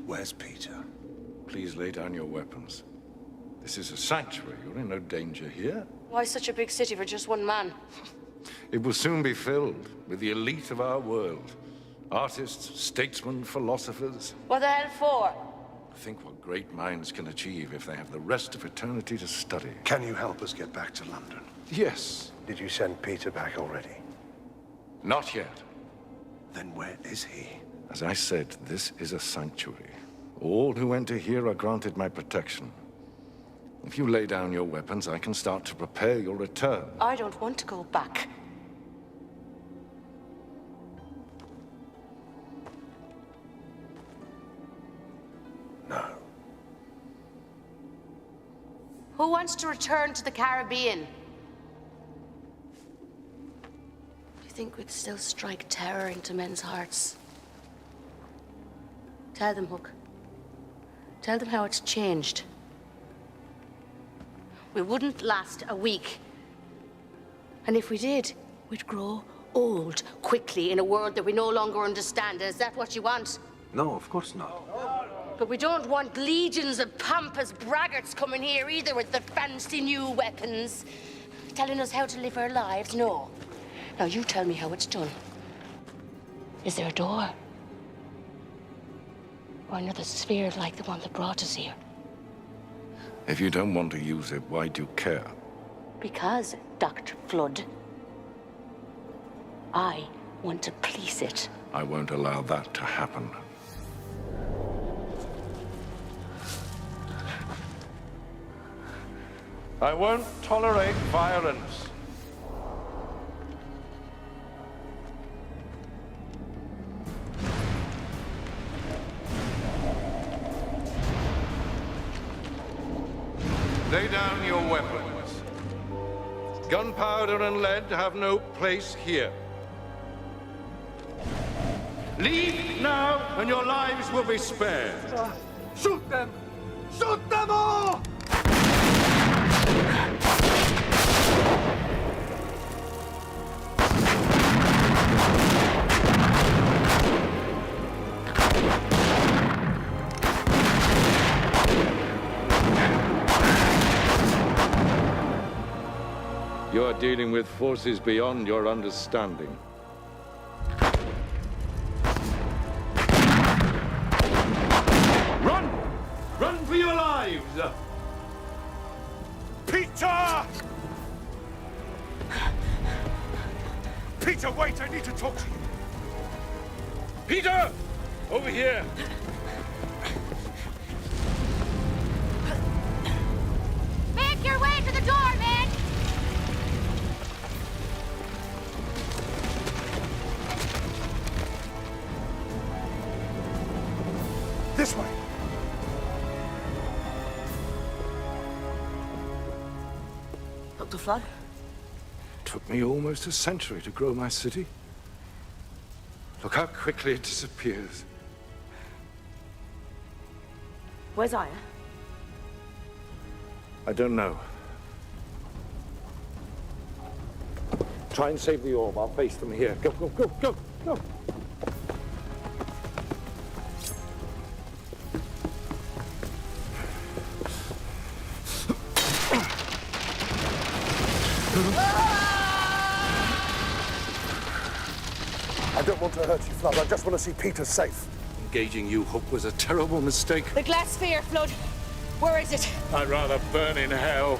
Where's Peter? Please lay down your weapons. This is a sanctuary. You're in no danger here. Why such a big city for just one man? It will soon be filled with the elite of our world. Artists, statesmen, philosophers. What the hell for? Think what great minds can achieve if they have the rest of eternity to study. Can you help us get back to London? Yes. Did you send Peter back already? Not yet. Then where is he? As I said, this is a sanctuary. All who enter here are granted my protection. If you lay down your weapons, I can start to prepare your return. I don't want to go back. No. Who wants to return to the Caribbean? Do you think we'd still strike terror into men's hearts? Tell them, Hook. Tell them how it's changed. We wouldn't last a week. And if we did, we'd grow old quickly in a world that we no longer understand. Is that what you want? No, of course not. But we don't want legions of pompous braggarts coming here either with their fancy new weapons, telling us how to live our lives. No. Now you tell me how it's done. Is there a door? Or another sphere like the one that brought us here? If you don't want to use it, why do you care? Because, Dr. Flood, I want to police it. I won't allow that to happen. I won't tolerate violence. Lay down your weapons. Gunpowder and lead have no place here. Leave now, and your lives will be spared. Shoot them! Shoot them all! You are dealing with forces beyond your understanding. Run! Run for your lives! Peter! Peter, wait, I need to talk to you. Peter! Over here! Make your way to the door, man! way. Dr. Flood? Took me almost a century to grow my city. Look how quickly it disappears. Where's Aya? I don't know. Try and save the orb. I'll face them here. Go, go, go, go, go! I don't want to hurt you, Flood. I just want to see Peter safe. Engaging you, Hook, was a terrible mistake. The glass sphere, Flood. Where is it? I'd rather burn in hell.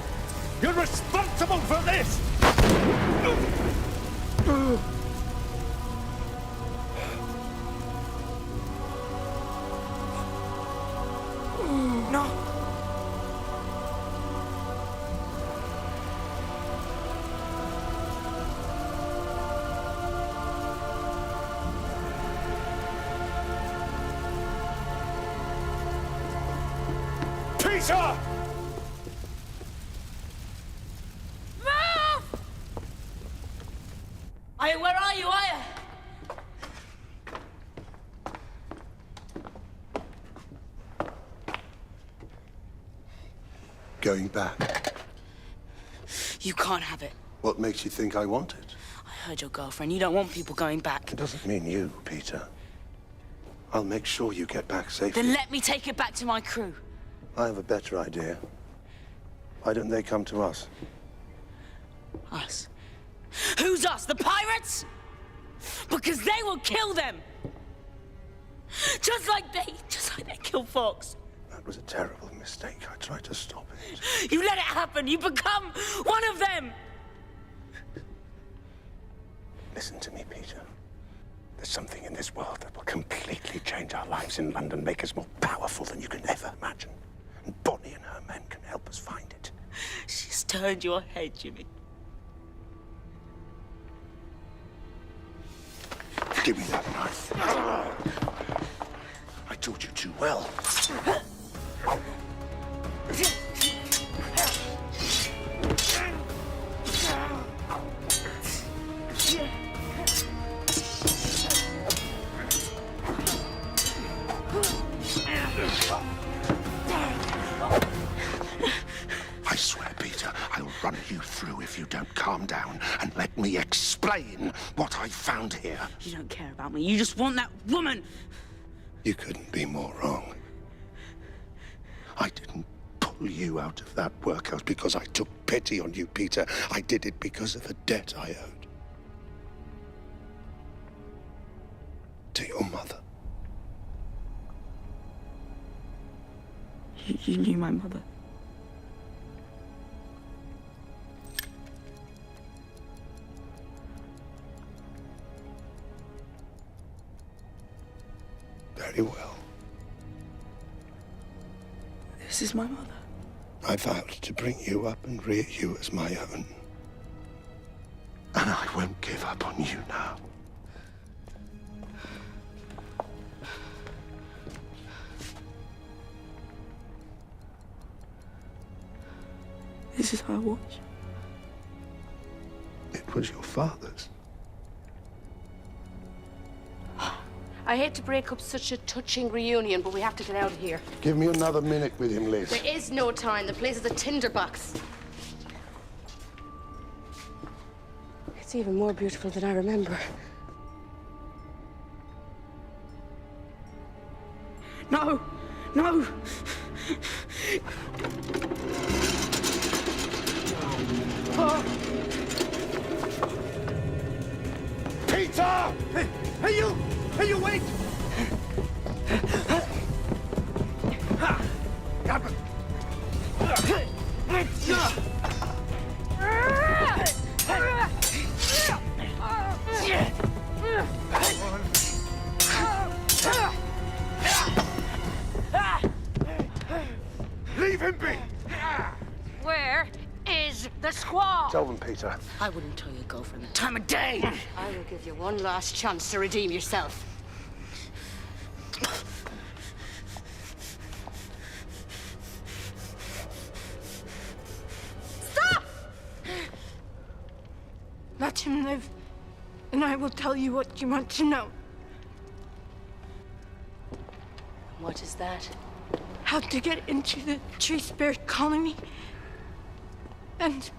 You're responsible for this! No. Peter! Aya, where are you, Aya? Going back. You can't have it. What makes you think I want it? I heard your girlfriend. You don't want people going back. It doesn't mean you, Peter. I'll make sure you get back safely. Then let me take it back to my crew. I have a better idea. Why don't they come to us? Us? Who's us? The pirates? Because they will kill them. Just like they killed Fox. That was a terrible mistake. I tried to stop it. You let it happen. You become one of them. Listen to me, Peter. There's something in this world that will completely change our lives in London, make us more powerful than you can ever imagine. And Bonnie and her men can help us find it. She's turned your head, Jimmy. Give me that knife. I taught you too well. I swear, Peter, I'll run you through if you don't calm down and let me explain what I found here. You don't care about me. You just want that woman. You couldn't be more wrong. I didn't pull you out of that workhouse because I took pity on you, Peter. I did it because of a debt I owed. To your mother. You knew my mother. Very well. This is my mother. I vowed to bring you up and rear you as my own. And I won't give up on you now. This is our watch. It was your father's. I hate to break up such a touching reunion, but we have to get out of here. Give me another minute with him, Liz. There is no time. The place is a tinderbox. It's even more beautiful than I remember. No! No! Peter! Hey, you! Hey, you, wait! Leave him be! Where is the squaw? Tell them, Peter. I wouldn't tell your girlfriend the time of day. I will give you one last chance to redeem yourself. let him live, and I will tell you what you want to know. What is that? How to get into the tree spirit colony, and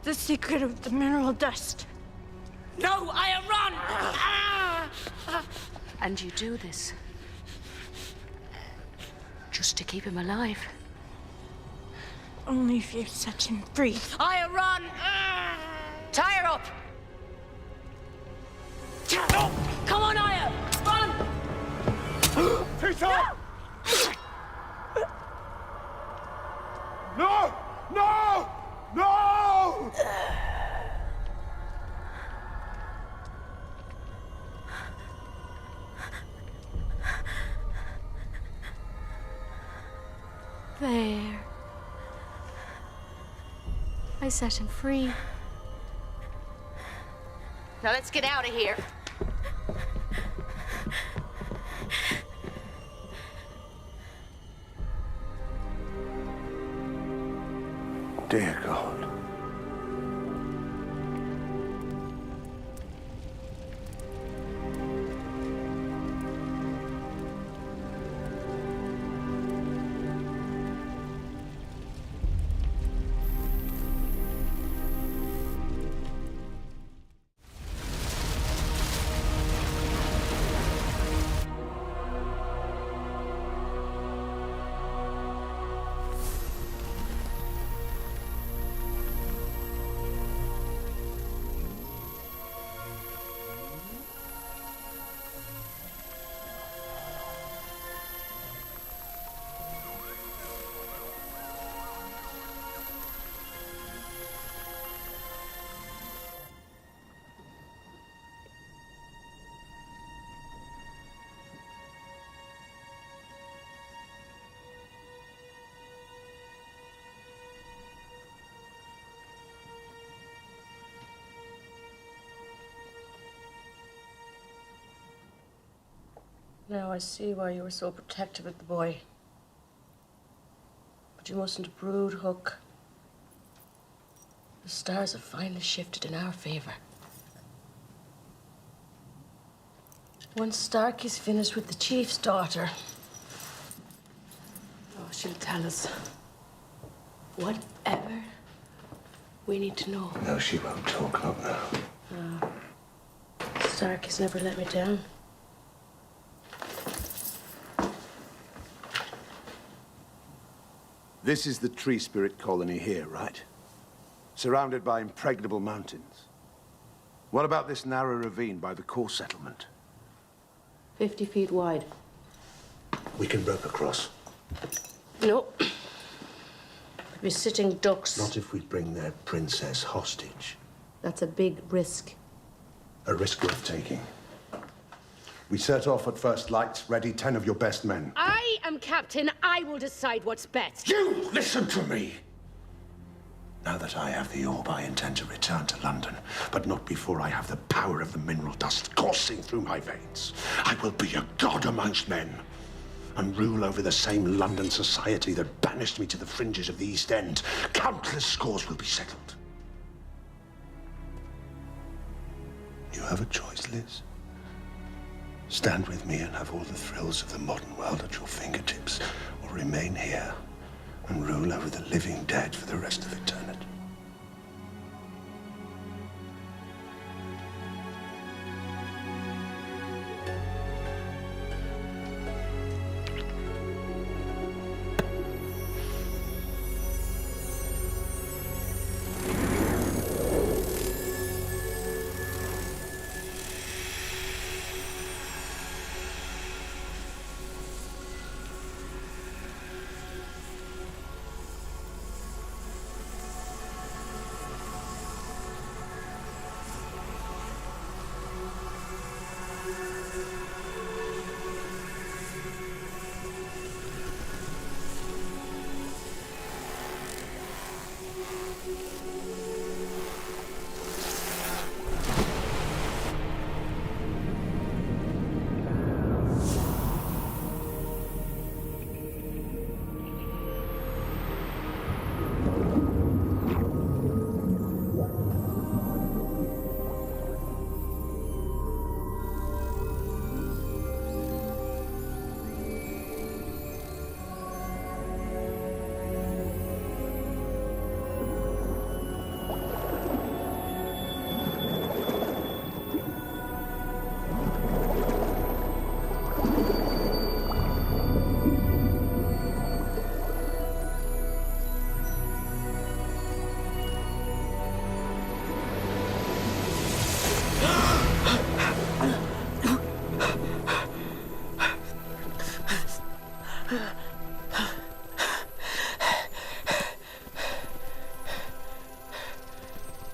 the secret of the mineral dust. No, I run! And you do this just to keep him alive? Only if you set him free. I run! Tie her up! Come on, Aya! Run! Peter! No! No! No! There. I set him free. Now let's get out of here. Dear God. Now I see why you were so protective of the boy. But you mustn't brood, Hook. The stars have finally shifted in our favor. Once Stark is finished with the chief's daughter, she'll tell us whatever we need to know. No, she won't talk, not now. Stark has never let me down. This is the tree spirit colony here, right? Surrounded by impregnable mountains. What about this narrow ravine by the core settlement? 50 feet wide. We can rope across. No. We're sitting ducks. Not if we bring their princess hostage. That's a big risk. A risk worth taking. We set off at first light, ready 10 of your best men. I am captain. I will decide what's best. You listen to me! Now that I have the orb, I intend to return to London, but not before I have the power of the mineral dust coursing through my veins. I will be a god amongst men and rule over the same London society that banished me to the fringes of the East End. Countless scores will be settled. You have a choice, Liz. Stand with me and have all the thrills of the modern world at your fingertips, or remain here and rule over the living dead for the rest of eternity.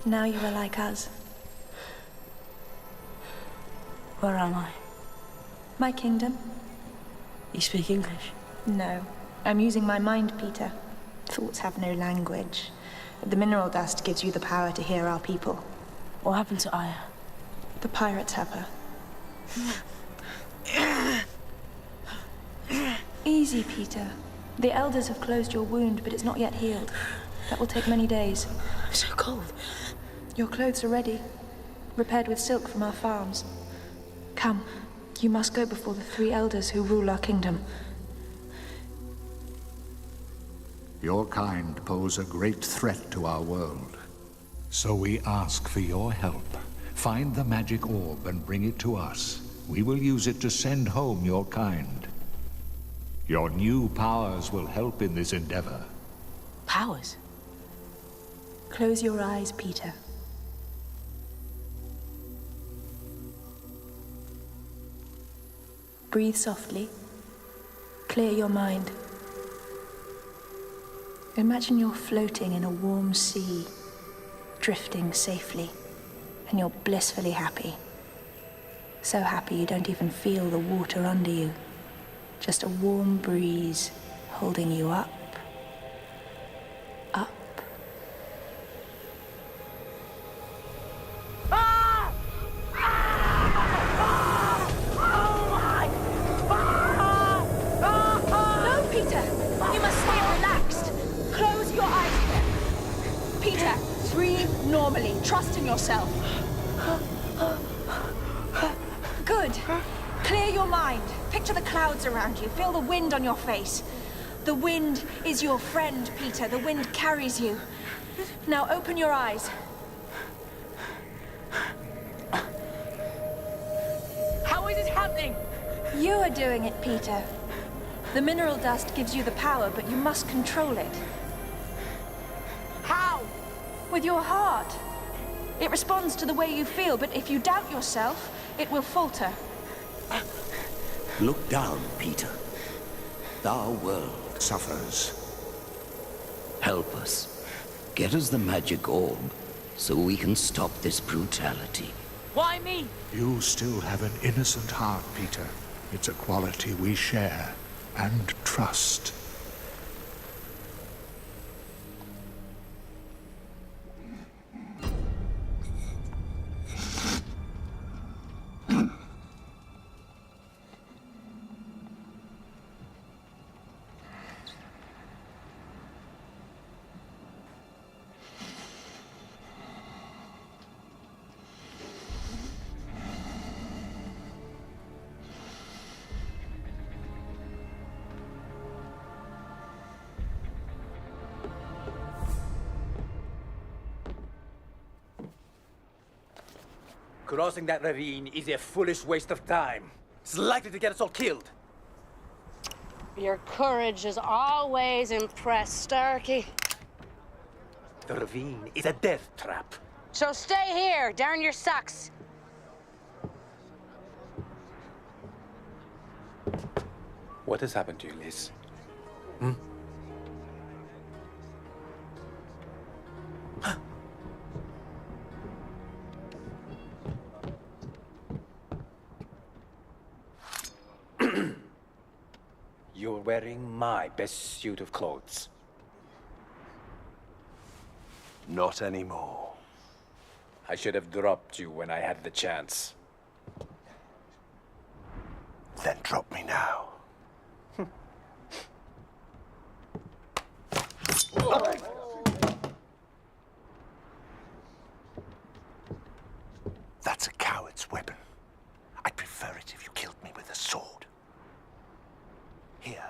Now you are like us. Where am I? My kingdom? You speak English? No. I'm using my mind, Peter. Thoughts have no language. The mineral dust gives you the power to hear our people. What happened to Aya? The pirates have her. Easy, Peter. The elders have closed your wound, but it's not yet healed. That will take many days. I'm so cold. Your clothes are ready, repaired with silk from our farms. Come, you must go before the 3 elders who rule our kingdom. Your kind pose a great threat to our world. So we ask for your help. Find the magic orb and bring it to us. We will use it to send home your kind. Your new powers will help in this endeavor. Powers? Close your eyes, Peter. Breathe softly. Clear your mind. Imagine you're floating in a warm sea, drifting safely, and you're blissfully happy. So happy you don't even feel the water under you. Just a warm breeze holding you up, up. No, Peter! You must stay relaxed. Close your eyes here. Peter, breathe normally. Trust in yourself. Good. Clear your mind. Picture the clouds around you. Feel the wind on your face. The wind is your friend, Peter. The wind carries you. Now open your eyes. How is it happening? You are doing it, Peter. The mineral dust gives you the power, but you must control it. How? With your heart. It responds to the way you feel, but if you doubt yourself, it will falter. Look down, Peter. Our world suffers. Help us. Get us the magic orb, so we can stop this brutality. Why me? You still have an innocent heart, Peter. It's a quality we share and trust. Crossing that ravine is a foolish waste of time. It's likely to get us all killed. Your courage has always impressed Starkey. The ravine is a death trap. So stay here, darn your socks. What has happened to you, Liz? Hmm? You're wearing my best suit of clothes. Not anymore. I should have dropped you when I had the chance. Then drop me now. That's a coward's weapon. I'd prefer it if you killed me with a sword. Here.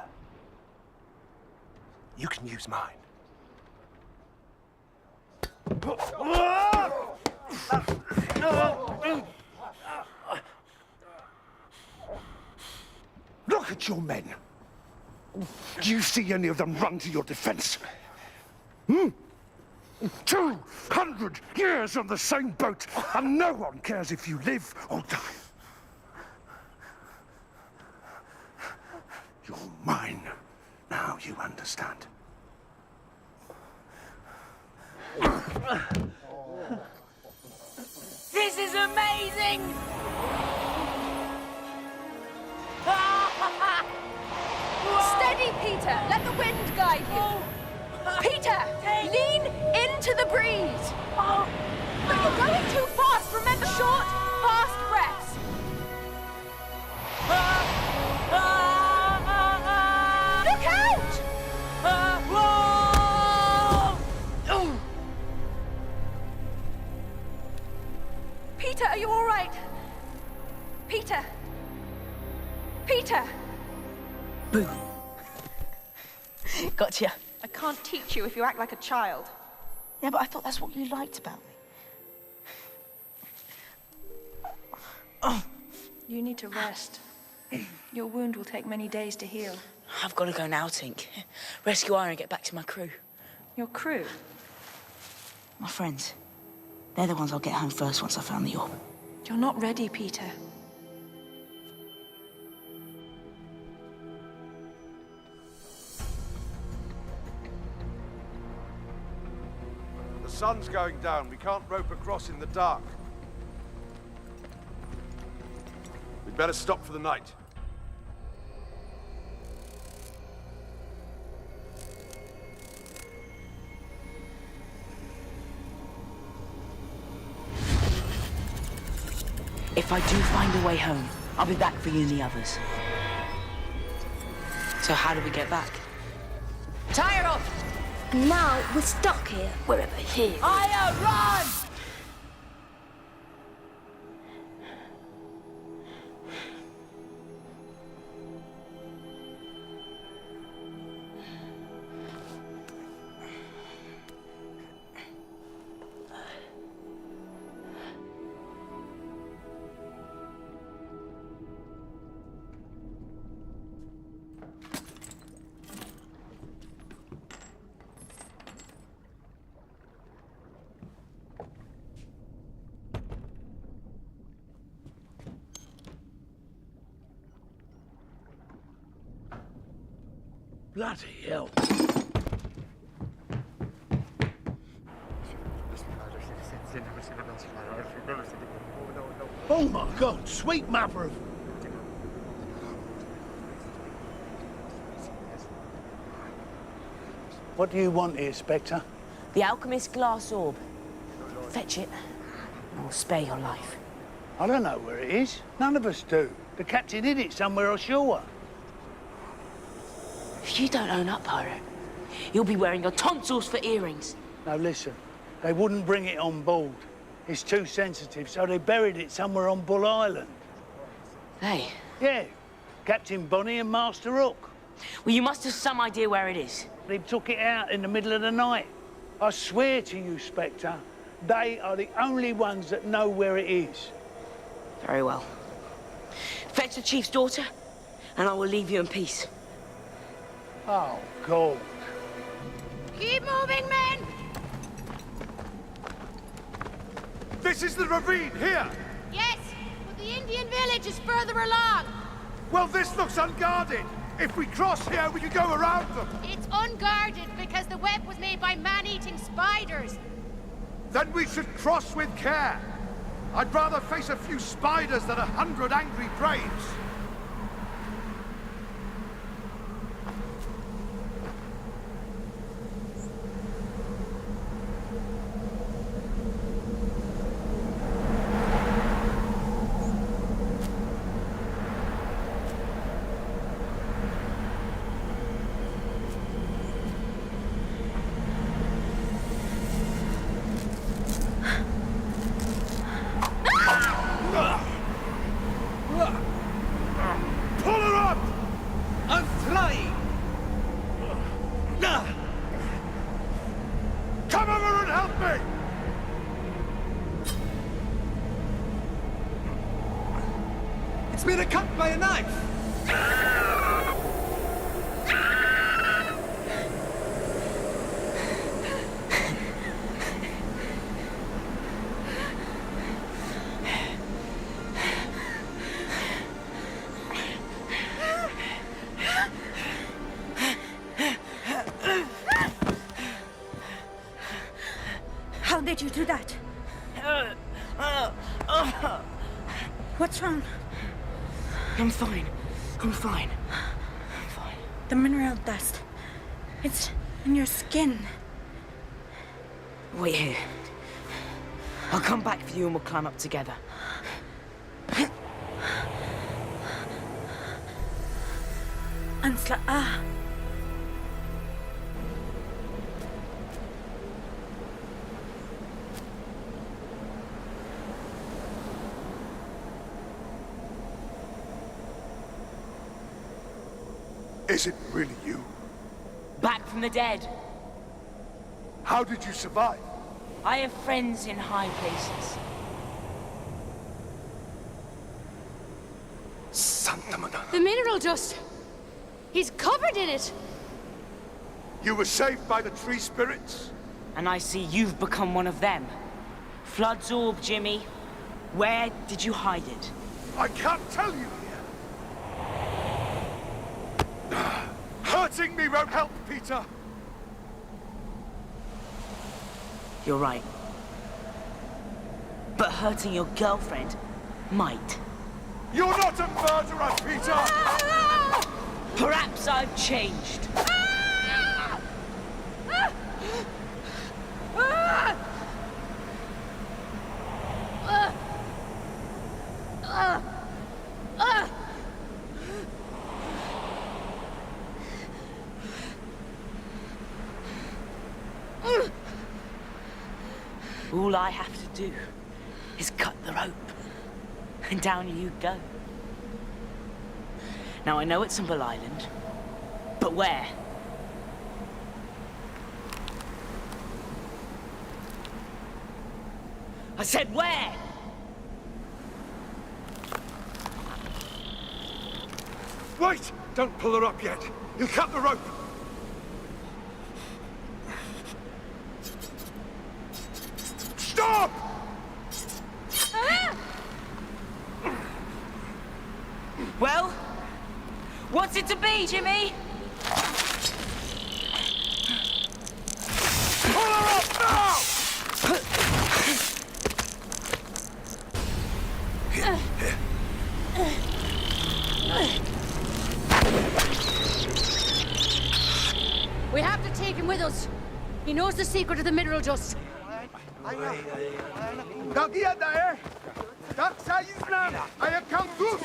You can use mine. Look at your men. Do you see any of them run to your defense? 200 years on the same boat, and no one cares if you live or die. You're mine now. you understand. This is amazing! Steady, Peter. Let the wind guide you. Peter, lean into the breeze. But you're going too fast. Remember, short, fast breaths. Look out! Peter, are you all right? Peter. Peter. Boo. Gotcha. I can't teach you if you act like a child. Yeah, but I thought that's what you liked about me. You need to rest. Your wound will take many days to heal. I've got to go now, Tink. Rescue Ira and get back to my crew. Your crew? My friends. They're the ones I'll get home first once I found the orb. You're not ready, Peter. The sun's going down. We can't rope across in the dark. We'd better stop for the night. If I do find a way home, I'll be back for you and the others. So how do we get back? Tie her off! Now we're stuck here. Wherever here. Aya, run! Bloody hell. Oh my God, sweet mother of... What do you want here, Spectre? The alchemist's glass orb. Fetch it, and I'll spare your life. I don't know where it is. None of us do. The captain hid it somewhere ashore. If you don't own up, pirate, you'll be wearing your tonsils for earrings. Now listen, they wouldn't bring it on board. It's too sensitive, so they buried it somewhere on Bull Island. Hey? Yeah, Captain Bonnie and Master Hook. Well, you must have some idea where it is. They took it out in the middle of the night. I swear to you, Spectre, they are the only ones that know where it is. Very well. Fetch the chief's daughter, and I will leave you in peace. Oh, God. Keep moving, men! This is the ravine, here! Yes, but the Indian village is further along. Well, this looks unguarded. If we cross here, we can go around them. It's unguarded because the web was made by man-eating spiders. Then we should cross with care. I'd rather face a few spiders than 100 angry braves. Pull her up! I'm flying! Come over and help me! It's been cut by a knife! did you do that? What's wrong? I'm fine. I'm fine. The mineral dust. It's in your skin. Wait here. I'll come back for you and we'll climb up together. Ansla, Is it really you? Back from the dead. How did you survive? I have friends in high places. Santa Madonna. The mineral dust. He's covered in it. You were saved by the tree spirits? And I see you've become one of them. Flood's orb, Jimmy. Where did you hide it? I can't tell you here. Hurting me won't help, Peter. You're right. But hurting your girlfriend might. You're not a murderer, Peter! Perhaps I've changed. All I have to do is cut the rope, and down you go. Now, I know it's Umber Island, but where? I said where? Wait! Don't pull her up yet. You'll cut the rope. Stop! Well, what's it to be, Jimmy? Pull her up now! We have to take him with us. He knows the secret of the mineral dust. Dagi ada Dak sayuran. Ayah kampus.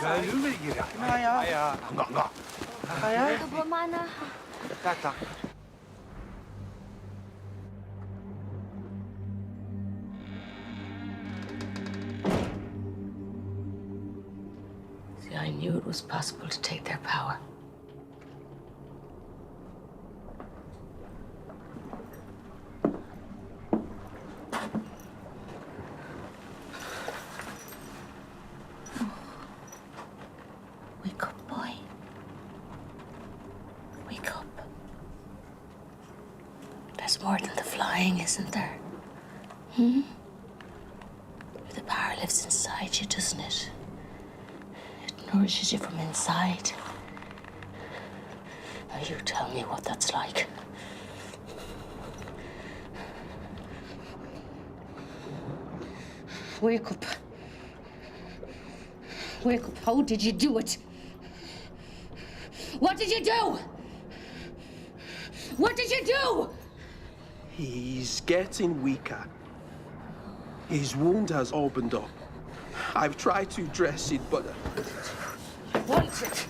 Enggak. Ke mana? Tak. See, I knew it was possible to take their power. Wake up, boy. Wake up. There's more than the flying, isn't there? The power lives inside you, doesn't it? It nourishes you from inside. Now you tell me what that's like. Wake up. Wake up. How did you do it? What did you do? What did you do? He's getting weaker. His wound has opened up. I've tried to dress it, but... I want it.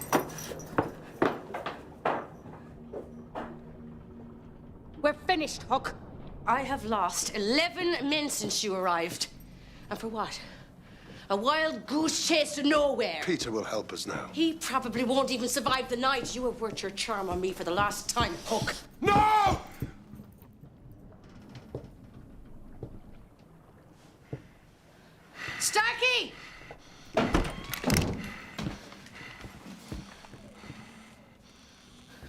We're finished, Hook. I have lost 11 men since you arrived. And for what? A wild goose chase to nowhere. Peter will help us now. He probably won't even survive the night. You have worked your charm on me for the last time, Hook. No! Starkey!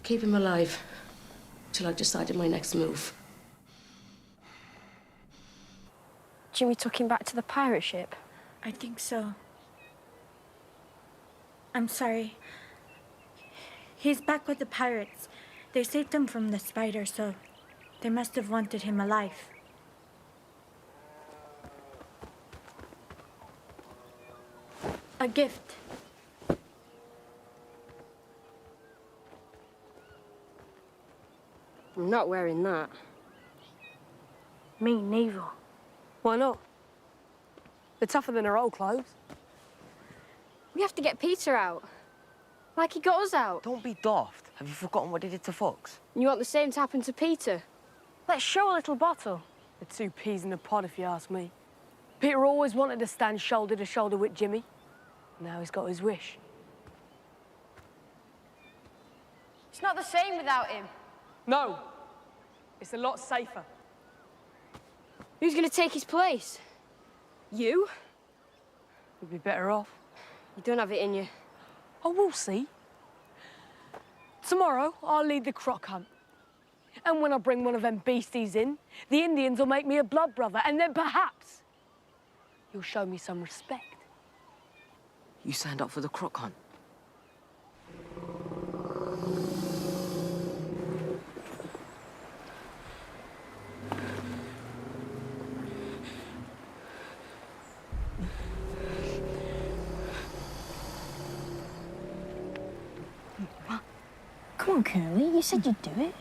Keep him alive till I've decided my next move. Jimmy took him back to the pirate ship? I think so. I'm sorry. He's back with the pirates. They saved him from the spider, so they must have wanted him alive. A gift. I'm not wearing that. Me neither. Why not? They're tougher than her old clothes. We have to get Peter out. Like he got us out. Don't be daft. Have you forgotten what he did to Fox? You want the same to happen to Peter? Let's show a little bottle. The two peas in a pod, if you ask me. Peter always wanted to stand shoulder to shoulder with Jimmy. Now he's got his wish. It's not the same without him. No. It's a lot safer. Who's gonna take his place? You? You'd be better off. You don't have it in you. Oh, we'll see. Tomorrow, I'll lead the croc hunt. And when I bring one of them beasties in, the Indians will make me a blood brother, and then perhaps you'll show me some respect. You signed up for the croc hunt. Come on, Curly. You said you'd do it.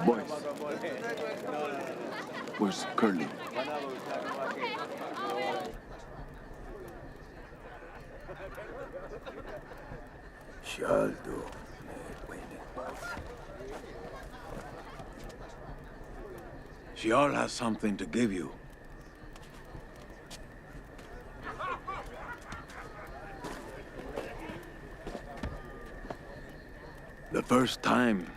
Boys, where's Curly? Shall do. She all has something to give you. The first time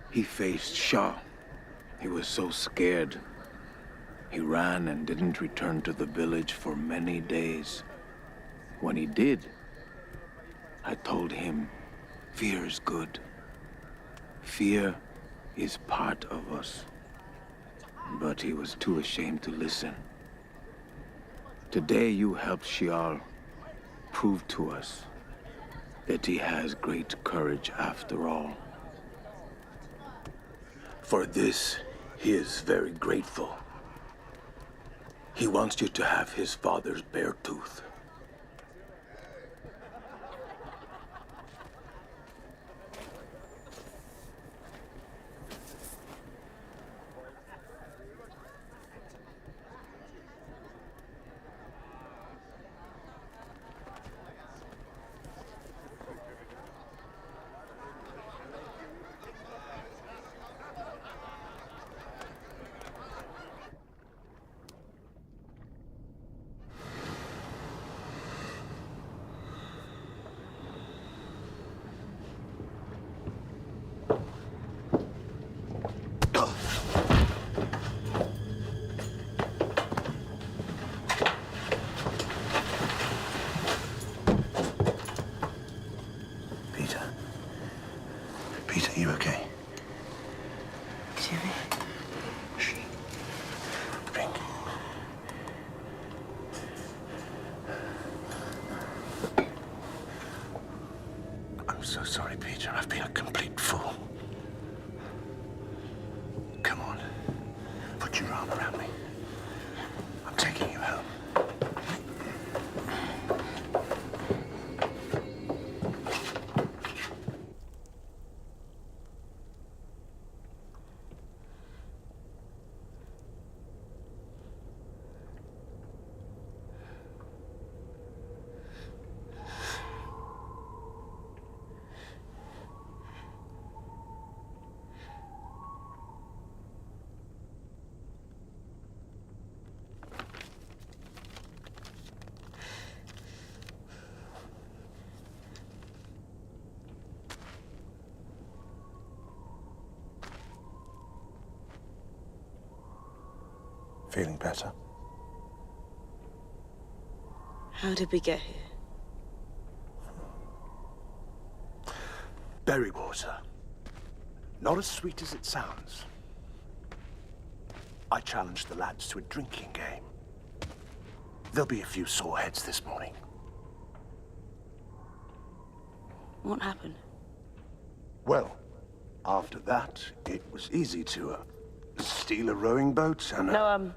he faced Shah, he was so scared. He ran and didn't return to the village for many days. When he did, I told him, fear is good. Fear is part of us. But he was too ashamed to listen. Today you helped Shial prove to us that he has great courage after all. For this, he is very grateful. He wants you to have his father's bear tooth. sorry, Peter. I've been a complete fool. Come on. Put your arm around me. I'm taking you home. Feeling better? How did we get here? Berry water. Not as sweet as it sounds. I challenged the lads to a drinking game. There'll be a few sore heads this morning. What happened? Well, after that, it was easy to steal a rowing boat and... No,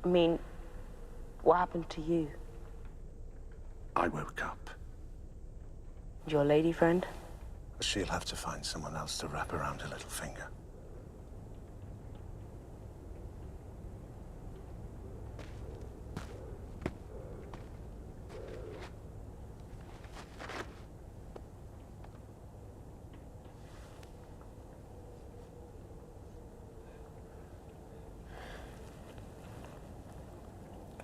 I mean, what happened to you? I woke up. Your lady friend? She'll have to find someone else to wrap around her little finger.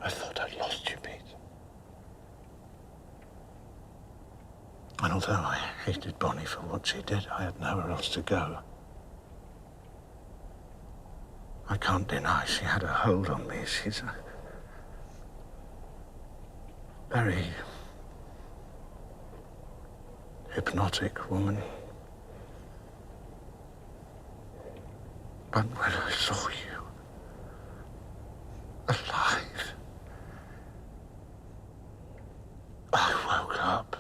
I thought I'd lost you, Pete. And although I hated Bonnie for what she did, I had nowhere else to go. I can't deny she had a hold on me. She's a very hypnotic woman. But when I saw you alive, I woke up.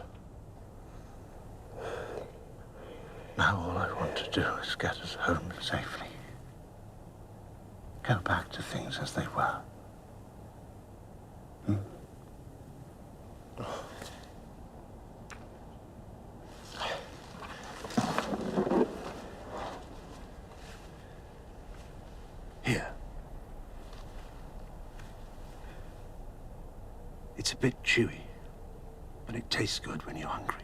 Now all I want to do is get us home safely. Go back to things as they were. Here. It's a bit chewy, but it tastes good when you're hungry.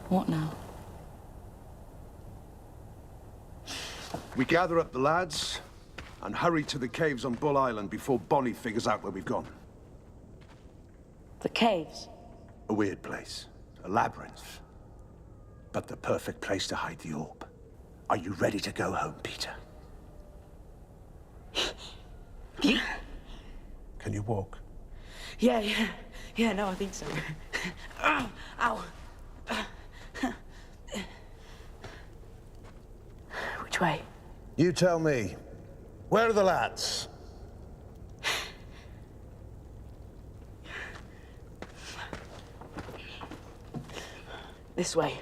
What now? We gather up the lads and hurry to the caves on Bull Island before Bonnie figures out where we've gone. The caves? A weird place. A labyrinth. But the perfect place to hide the orb. Are you ready to go home, Peter? Yeah. Can you walk? Yeah, no, I think so. Ow. Which way? You tell me. Where are the lads? This way.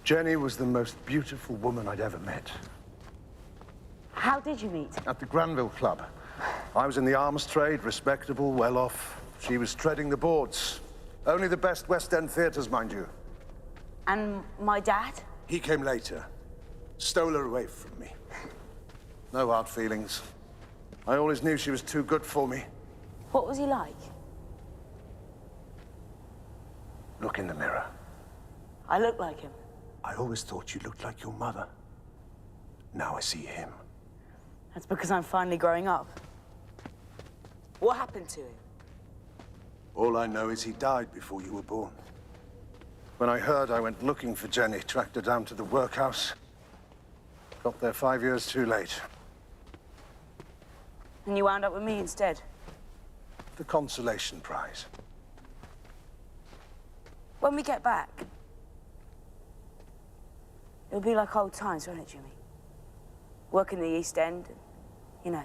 Jenny was the most beautiful woman I'd ever met. How did you meet? At the Granville Club. I was in the arms trade, respectable, well off. She was treading the boards. Only the best West End theatres, mind you. And my dad? He came later. Stole her away from me. No hard feelings. I always knew she was too good for me. What was he like? Look in the mirror. I look like him. I always thought you looked like your mother. Now I see him. That's because I'm finally growing up. What happened to him? All I know is he died before you were born. When I heard, I went looking for Jenny, tracked her down to the workhouse. Got there 5 years too late. And you wound up with me instead? The consolation prize. When we get back, It'll be like old times, won't it, Jimmy? Work in the East End, and, you know.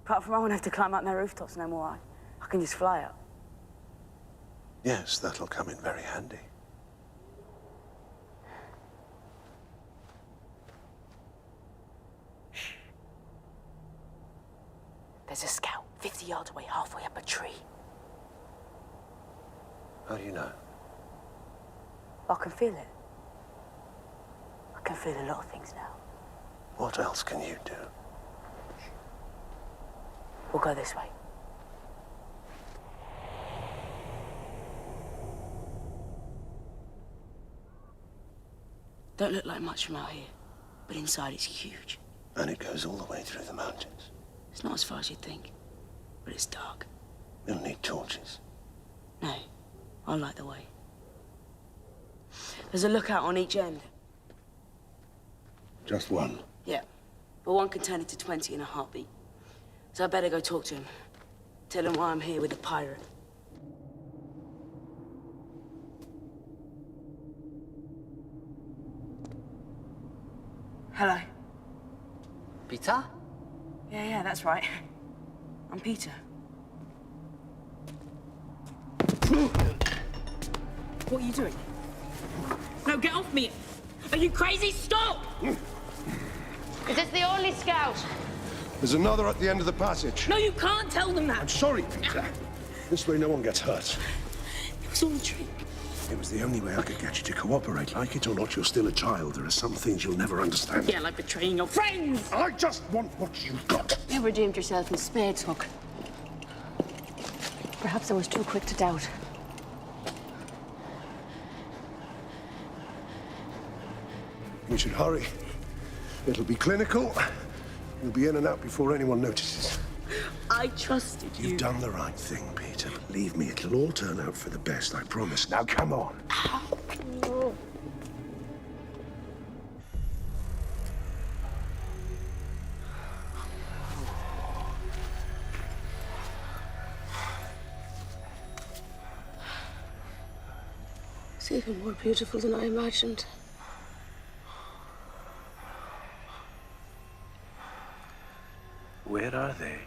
Apart from I won't have to climb up their rooftops no more. I can just fly up. Yes, that'll come in very handy. There's a scout 50 yards away, halfway up a tree. How do you know? I can feel it. I can feel a lot of things now. What else can you do? We'll go this way. Don't look like much from out here, but inside it's huge. And it goes all the way through the mountains. It's not as far as you'd think, but it's dark. You'll need torches. No, I'll light the way. There's a lookout on each end. Just one. Yeah, but one can turn into 20 in a heartbeat. So I better go talk to him. Tell him why I'm here with the pirate. Hello. Peter? Yeah, that's right. I'm Peter. What are you doing? No, get off me! Are you crazy? Stop! Is this the only scout? There's another at the end of the passage. No, you can't tell them that! I'm sorry, Peter. This way no one gets hurt. It was all a trick. It was the only way I could get you to cooperate. Like it or not, you're still a child. There are some things you'll never understand. Yeah, like betraying your friends! I just want what you've got. You redeemed yourself in spades, Hook. Perhaps I was too quick to doubt. We should hurry. It'll be clinical. You'll be in and out before anyone notices. I trusted you. You've done the right thing, Peter. Believe me, it'll all turn out for the best, I promise. Now, come on. It's even more beautiful than I imagined. Where are they?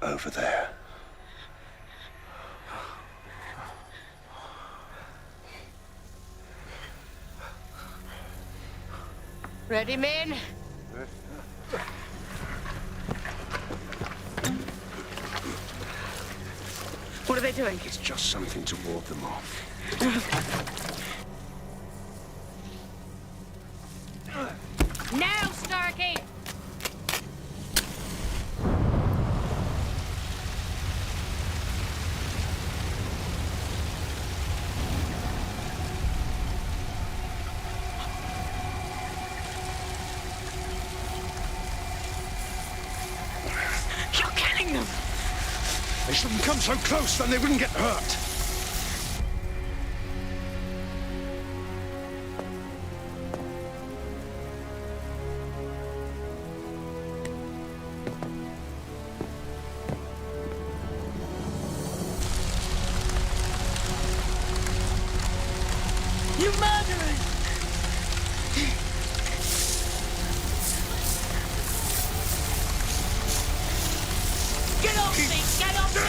Over there. Ready, men? What are they doing? It's just something to ward them off. Now, Starkey! You're killing them! They shouldn't come so close, then they wouldn't get hurt. You murderers! Get off me! Get off me!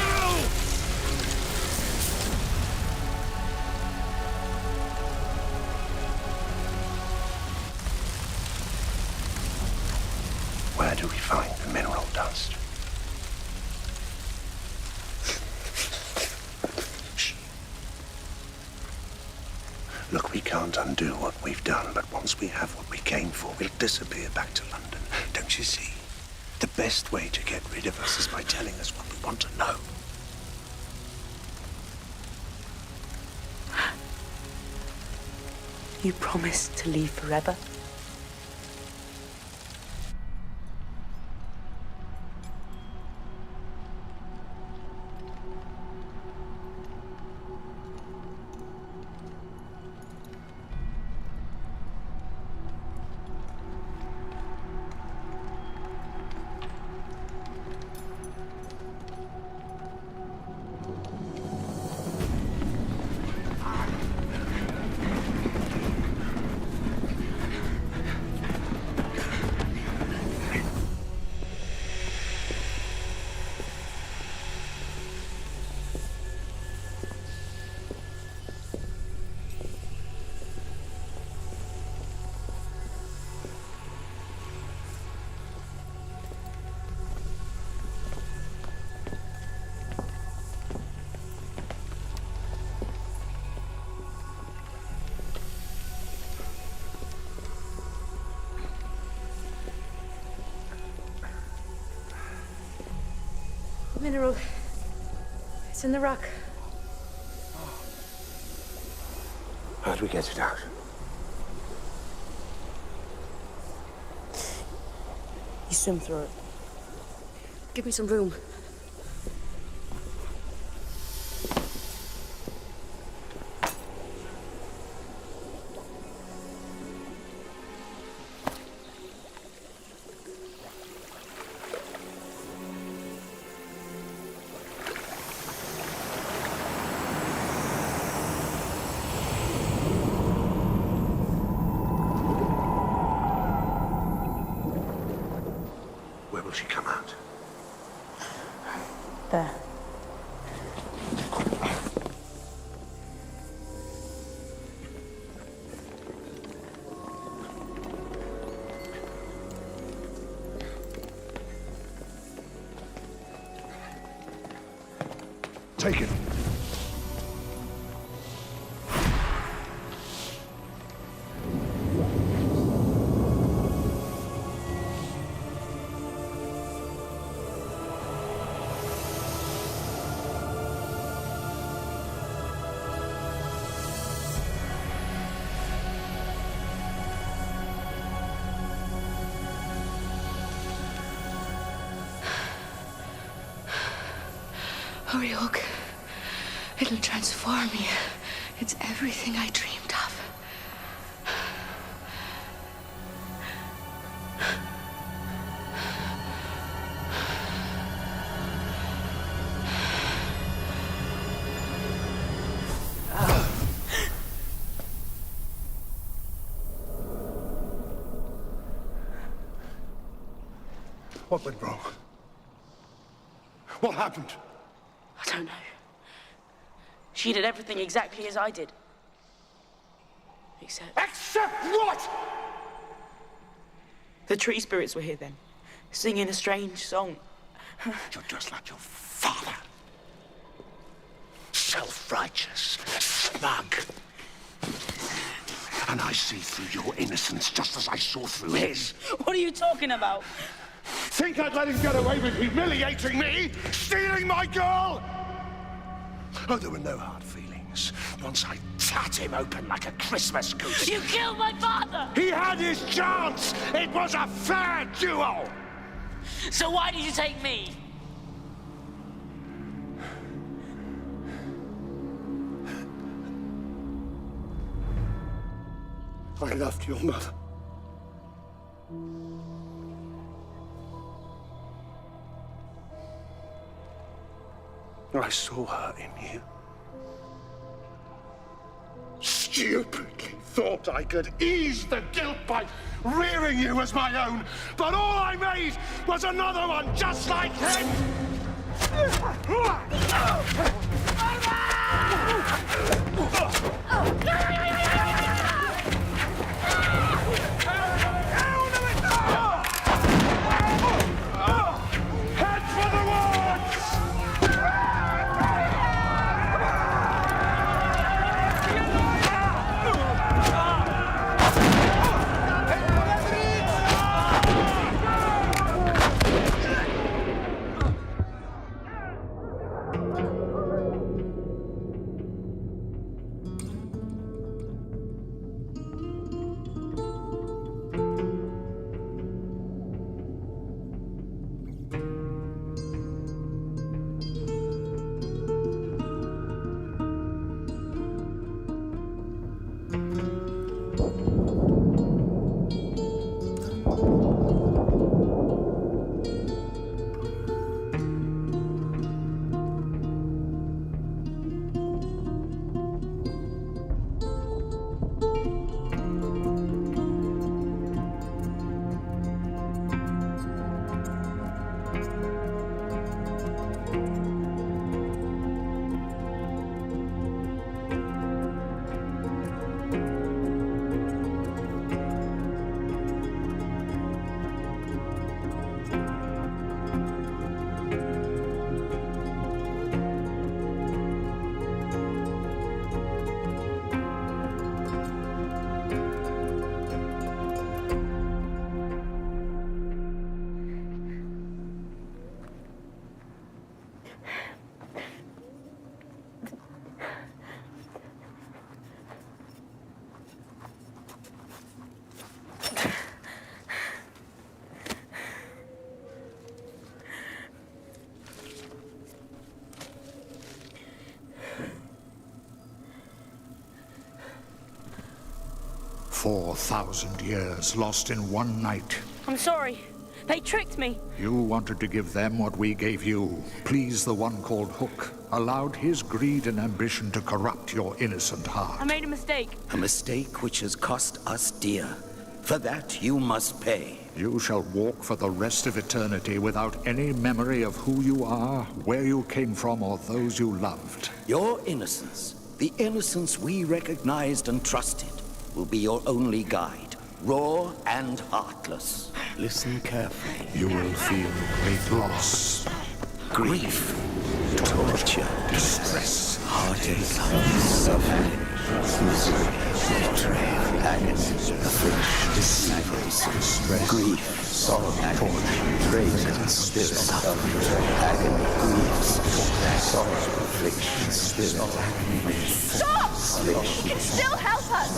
Where do we find the mineral dust? Shh. Look, we can't undo what we've done, but once we have what we came for, we'll disappear back to London. Don't you see? The best way to get rid of us is by telling us what we want to know. You promised to leave forever? Mineral. It's in the rock. How do we get it out? You swim through it. Give me some room. Where will she come out? There. Take it. Hurry, Hook. It'll transform me. It's everything I dreamed of. What went wrong? What happened? I don't know. She did everything exactly as I did. Except... Except what? The tree spirits were here then, singing a strange song. You're just like your father. Self-righteous, smug. And I see through your innocence just as I saw through his. What are you talking about? Think I'd let him get away with humiliating me? Stealing my girl? Oh, there were no hard feelings. Once I tat him open like a Christmas goose. You killed my father! He had his chance! It was a fair duel! So why did you take me? I loved your mother. I saw her in you. Stupidly thought I could ease the guilt by rearing you as my own, but all I made was another one just like him! Head for the woods! 4,000 years lost in one night. I'm sorry. They tricked me. You wanted to give them what we gave you. Please the one called Hook. Allowed his greed and ambition to corrupt your innocent heart. I made a mistake. A mistake which has cost us dear. For that you must pay. You shall walk for the rest of eternity without any memory of who you are, where you came from, or those you loved. Your innocence, the innocence we recognized and trusted, will be your only guide, raw and heartless. Listen carefully. You will feel great loss, grief, torture, distress, heartache, suffering, misery, betrayal, agony, affliction, deceivers, grief, sorrow, torture, betrayal, spirit, suffering, agony, grief, sorrow, affliction, spirit, agony, Stop! He can still help us!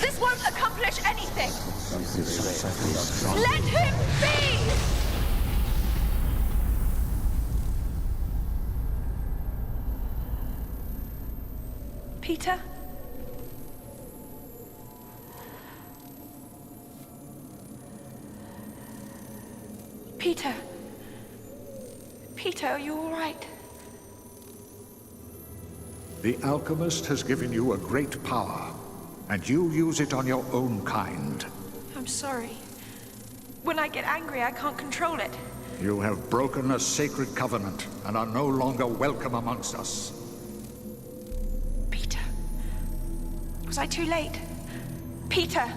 This won't accomplish anything! Let him be! Peter? Peter? Peter, are you all right? The alchemist has given you a great power, and you use it on your own kind. I'm sorry. When I get angry, I can't control it. You have broken a sacred covenant and are no longer welcome amongst us. Peter. Was I too late? Peter!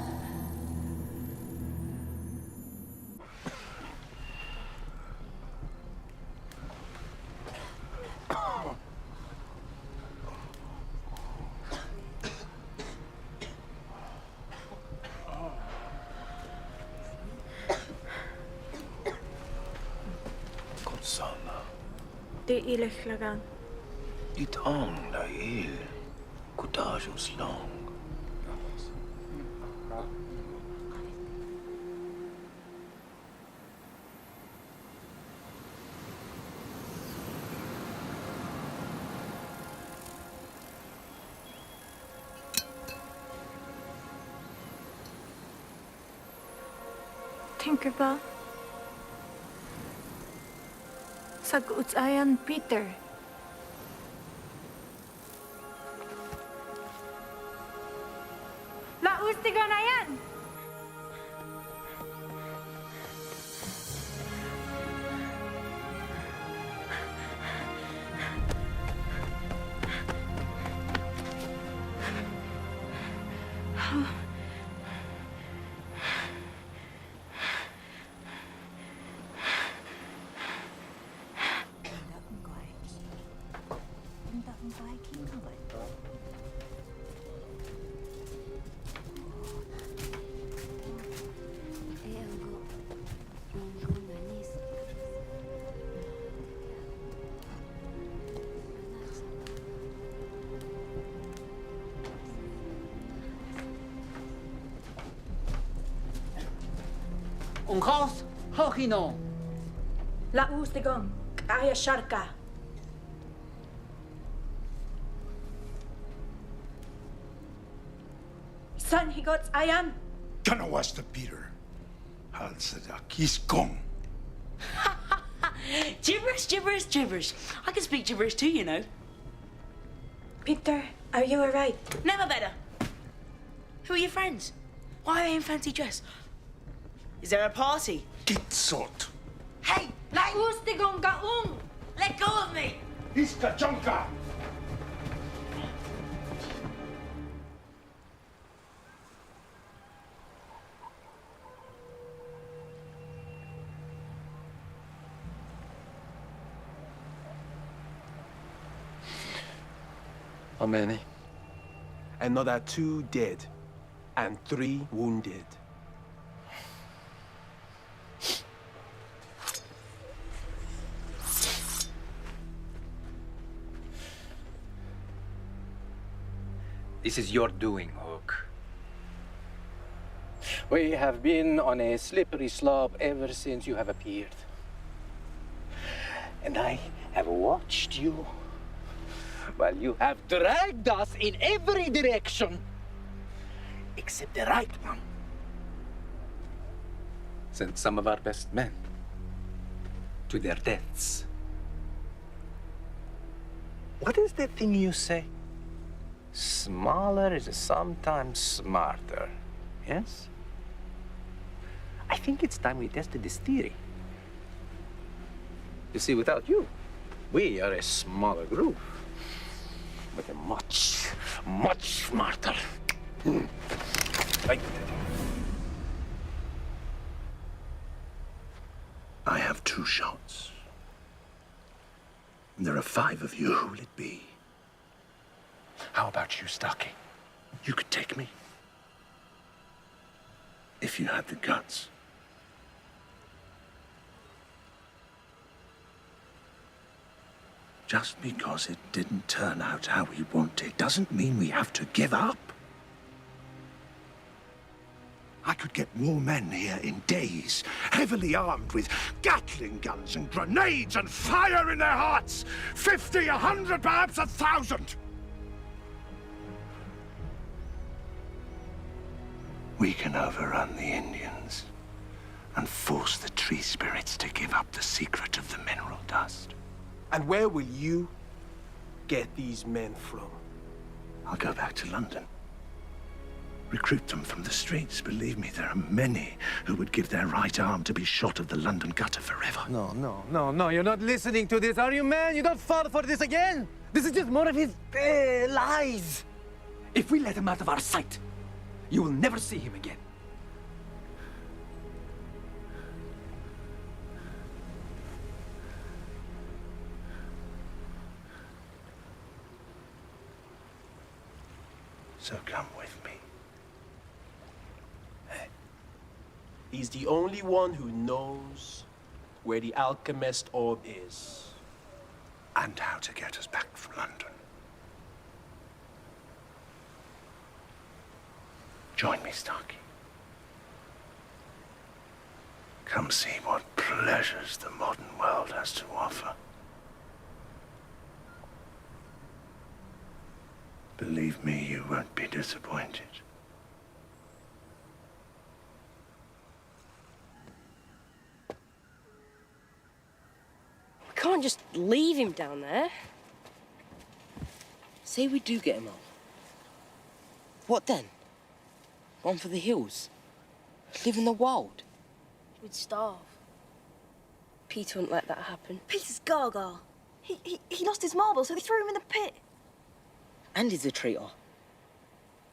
Det är illäglagan. Ditt hand är ill. Goddagens lång. Tinkerbell. Sag-utsayan, Peter. Laustigan na yan! Unghaus, Hogino. Laustigan, kaya sharka. Son, he got ayan. Gonna watch the Peter. Al-Sadak, he's gone. Gibberish, gibberish, gibberish. I can speak gibberish too, you know. Peter, are you alright? Never better. Who are your friends? Why are they in fancy dress? Is there a party? Gitsot. Hey! Laustigan gaung! Let go of me! He's Kachonka! How many? Another 2 dead and 3 wounded. This is your doing, Hook. We have been on a slippery slope ever since you have appeared. And I have watched you while you have dragged us in every direction. except the right one. Sent some of our best men to their deaths. What is that thing you say? Smaller is sometimes smarter, yes? I think it's time we tested this theory. You see, without you, we are a smaller group, but a much, much smarter. Right. I have 2 shots. And there are 5 of you. Who will it be? How about you, Starkey? You could take me. If you had the guts. Just because it didn't turn out how we wanted doesn't mean we have to give up. I could get more men here in days, heavily armed with Gatling guns and grenades and fire in their hearts. 50, 100, perhaps 1,000. We can overrun the Indians and force the tree spirits to give up the secret of the mineral dust. And where will you get these men from? I'll go back to London. Recruit them from the streets. Believe me, there are many who would give their right arm to be shot of the London gutter forever. No, you're not listening to this, are you, man? You don't fall for this again? This is just more of his lies. If we let him out of our sight, you will never see him again. So come with me. He's the only one who knows where the alchemist orb is. And how to get us back from London. Join me, Starkey. Come see what pleasures the modern world has to offer. Believe me, you won't be disappointed. We can't just leave him down there. Say we do get him out. What then? Run for the hills? Live in the wild? We'd starve. Peter wouldn't let that happen. Peter's gaga. He lost his marble, so they threw him in the pit. And he's a traitor.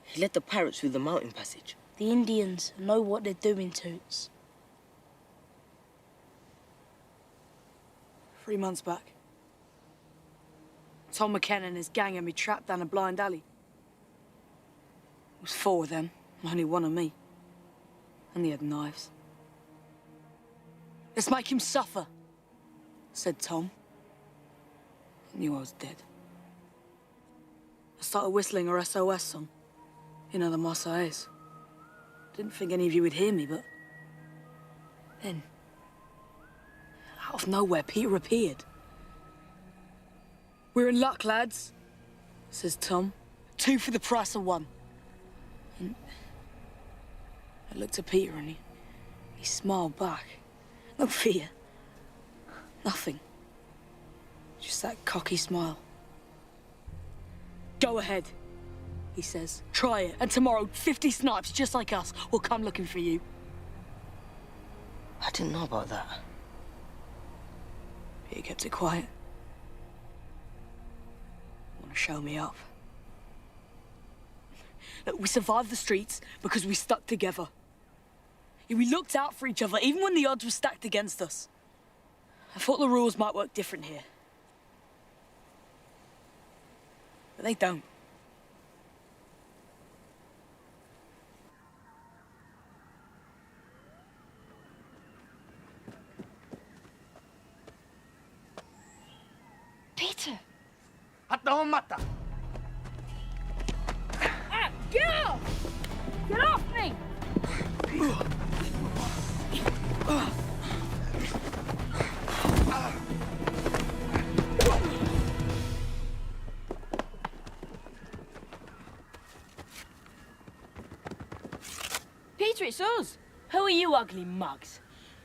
He led the pirates through the mountain passage. The Indians know what they're doing, Toots. 3 months back, Tom McKenna and his gang had me trapped down a blind alley. It was 4 of them, and only 1 of me. And they had knives. Let's make him suffer, said Tom. I knew I was dead. I started whistling a SOS song. You know, the Marseillaise. Didn't think any of you would hear me, but then, out of nowhere, Peter appeared. "We're in luck, lads," says Tom. 2 for the price of 1. And I looked at Peter and he smiled back. No fear. Nothing. Just that cocky smile. "Go ahead," he says. "Try it, and tomorrow 50 snipes just like us will come looking for you." I didn't know about that. He kept it quiet. Want to show me up? Look, we survived the streets because we stuck together. We looked out for each other, even when the odds were stacked against us. I thought the rules might work different here. But they don't. Peter! At the home mata. Ah, get off! Get off me! Peter, it's us. Who are you ugly mugs?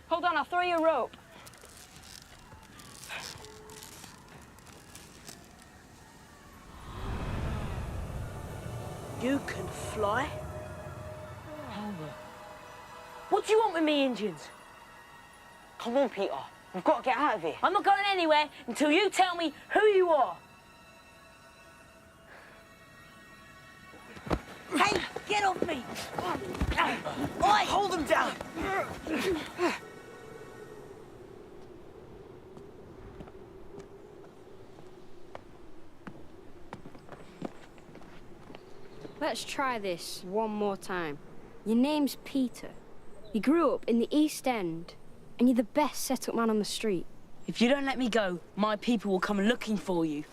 Hold on, I'll throw you a rope. You can fly? What do you want with me, Indians? Come on, Peter. We've got to get out of here. I'm not going anywhere until you tell me who you are. Hey, get off me! Oi! Hold them down! Let's try this one more time. Your name's Peter. You grew up in the East End, and you're the best set-up man on the street. If you don't let me go, my people will come looking for you.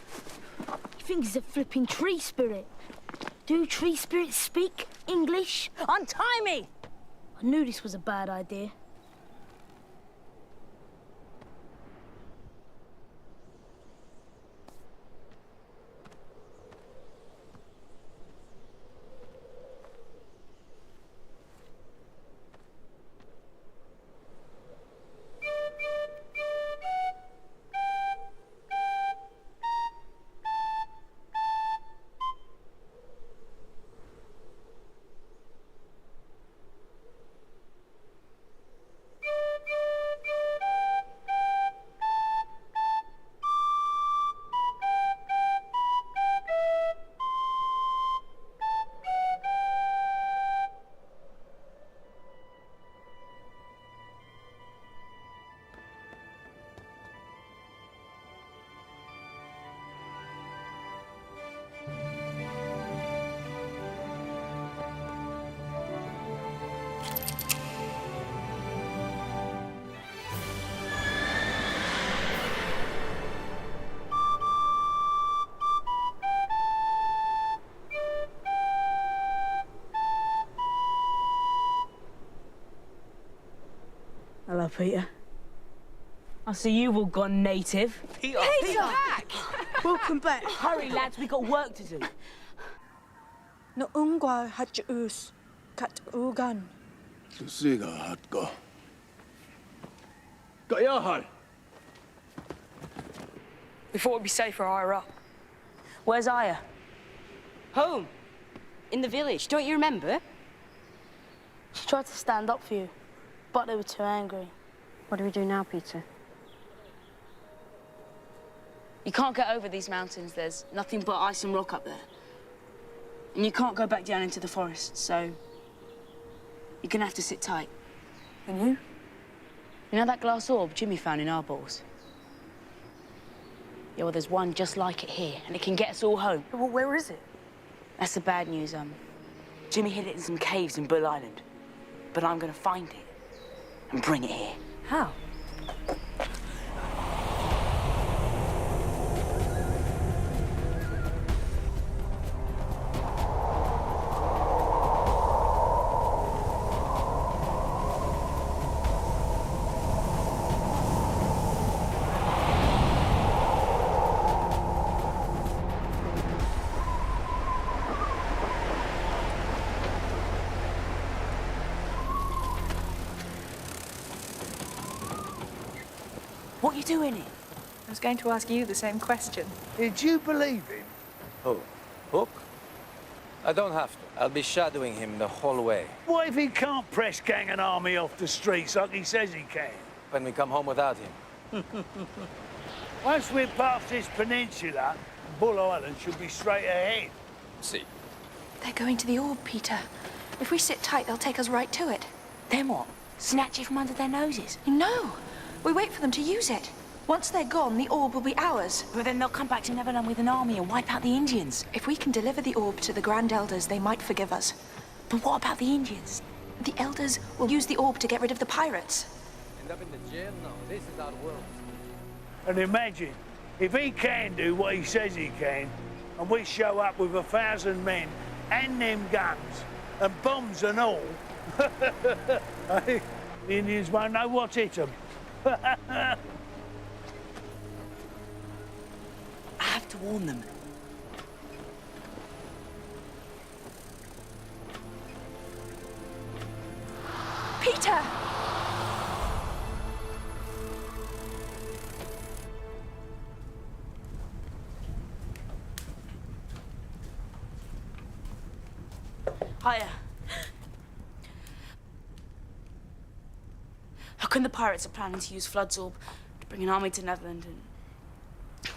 You think he's a flipping tree spirit? Do tree spirits speak English? Untie me! I knew this was a bad idea. Hello, Peter. I see you've all gone native. Peter! Back! Welcome back. Hurry, lads, we've got work to do. No ungwa hatjus kat ugan. Susiga hatko. Gayahal! We thought it'd be safer higher up. Where's Aya? Home. In the village. Don't you remember? She tried to stand up for you, but they were too angry. What do we do now, Peter? You can't get over these mountains. There's nothing but ice and rock up there. And you can't go back down into the forest, so you're gonna have to sit tight. And you? You know that glass orb Jimmy found in our balls? Yeah, well, there's one just like it here, and it can get us all home. Well, where is it? That's the bad news. Jimmy hid it in some caves in Bull Island. But I'm gonna find it and bring it here. How? What are you doing here? I was going to ask you the same question. Did you believe him? Who? Hook? I don't have to. I'll be shadowing him the whole way. What if he can't press gang an army off the streets like he says he can? When we come home without him. Once we're past this peninsula, Bull Island should be straight ahead. See. They're going to the orb, Peter. If we sit tight, they'll take us right to it. Then what? Snatch it from under their noses? No! We wait for them to use it. Once they're gone, the orb will be ours. But then they'll come back to Neverland with an army and wipe out the Indians. If we can deliver the orb to the Grand Elders, they might forgive us. But what about the Indians? The Elders will use the orb to get rid of the pirates. End up in the jail? No, this is our world. And imagine, if he can do what he says he can, and we show up with 1,000 men and them guns, and bombs and all, the Indians won't know what's hit them. I have to warn them. Peter! Hiya. How come the pirates are planning to use Flood's orb to bring an army to Netherland and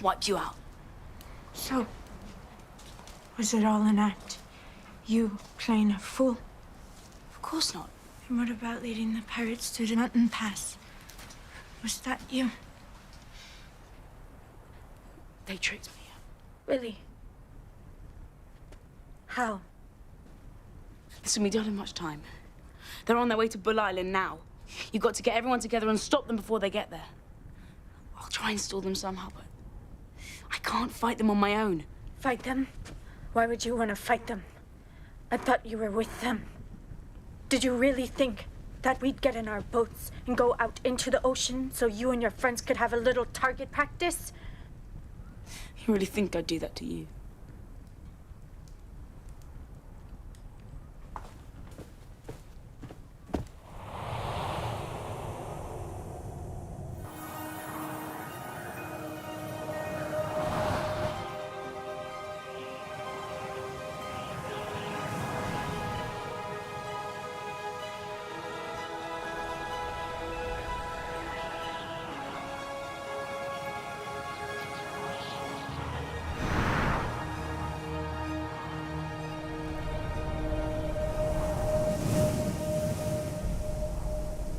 wipe you out? So, was it all an act? You playing a fool? Of course not. And what about leading the pirates to the mountain pass? Was that you? They tricked me. Really? How? Listen, we don't have much time. They're on their way to Bull Island now. You've got to get everyone together and stop them before they get there. I'll try and stall them somehow, but I can't fight them on my own. Fight them? Why would you want to fight them? I thought you were with them. Did you really think that we'd get in our boats and go out into the ocean so you and your friends could have a little target practice? You really think I'd do that to you?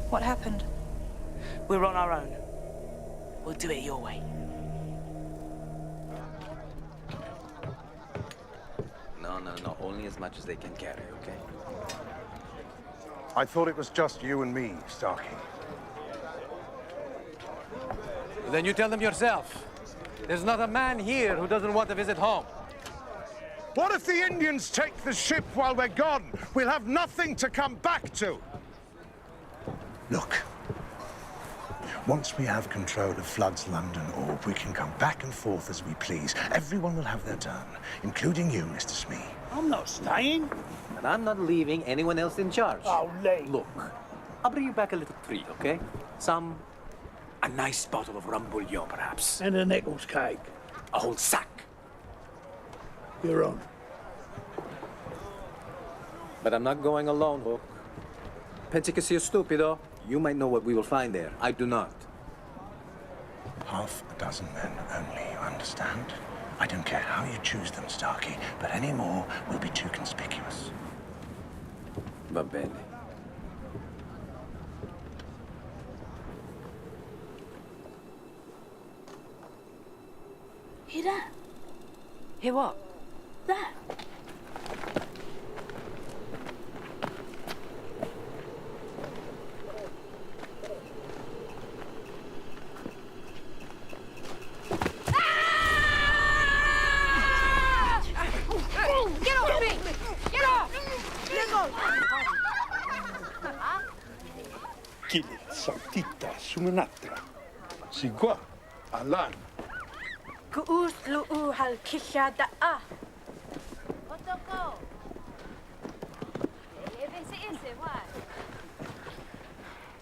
What happened? We're on our own. We'll do it your way. No. Only as much as they can carry, okay? I thought it was just you and me, Starkey. Then you tell them yourself. There's not a man here who doesn't want to visit home. What if the Indians take the ship while we're gone? We'll have nothing to come back to. Look, once we have control of Flood's London orb, we can come back and forth as we please. Everyone will have their turn, including you, Mr. Smee. I'm not staying. And I'm not leaving anyone else in charge. Oh, Lee. Look, I'll bring you back a little treat, okay? A nice bottle of rum bouillon, perhaps. And a Nichols cake. A whole sack. You're on. But I'm not going alone, Hook. Pensé que sia stupido. You might know what we will find there. I do not. Half a dozen men only, you understand? I don't care how you choose them, Starkey, but any more will be too conspicuous. Va bene. Hear that? Hear what? That. Get off me! Get off! Chi saltita su un'altra. Si qua, all'an. Ku'us lu'u hal kisha da'a.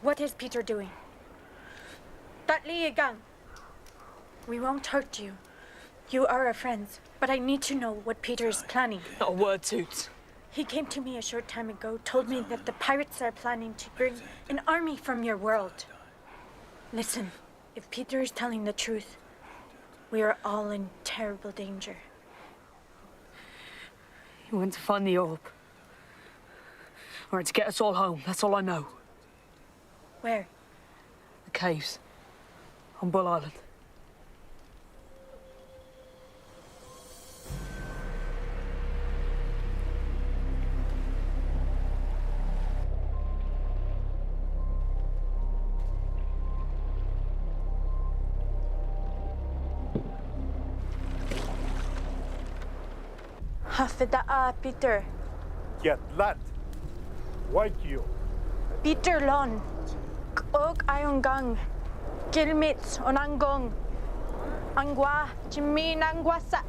What is Peter doing? Datli Gang. We won't hurt you. You are our friends, but I need to know what Peter is planning. Not a word, Toots. He came to me a short time ago, told me that the pirates are planning to bring an army from your world. Listen, if Peter is telling the truth, we are all in terrible danger. He went to find the orb. Or to get us all home, that's all I know. Where? The caves. On Bull Island. Hafida'a Peter. Get lad. White you. Peter Lon. Og Ayongang. Gilmits Onangong. Angwa Jimin Angwasa.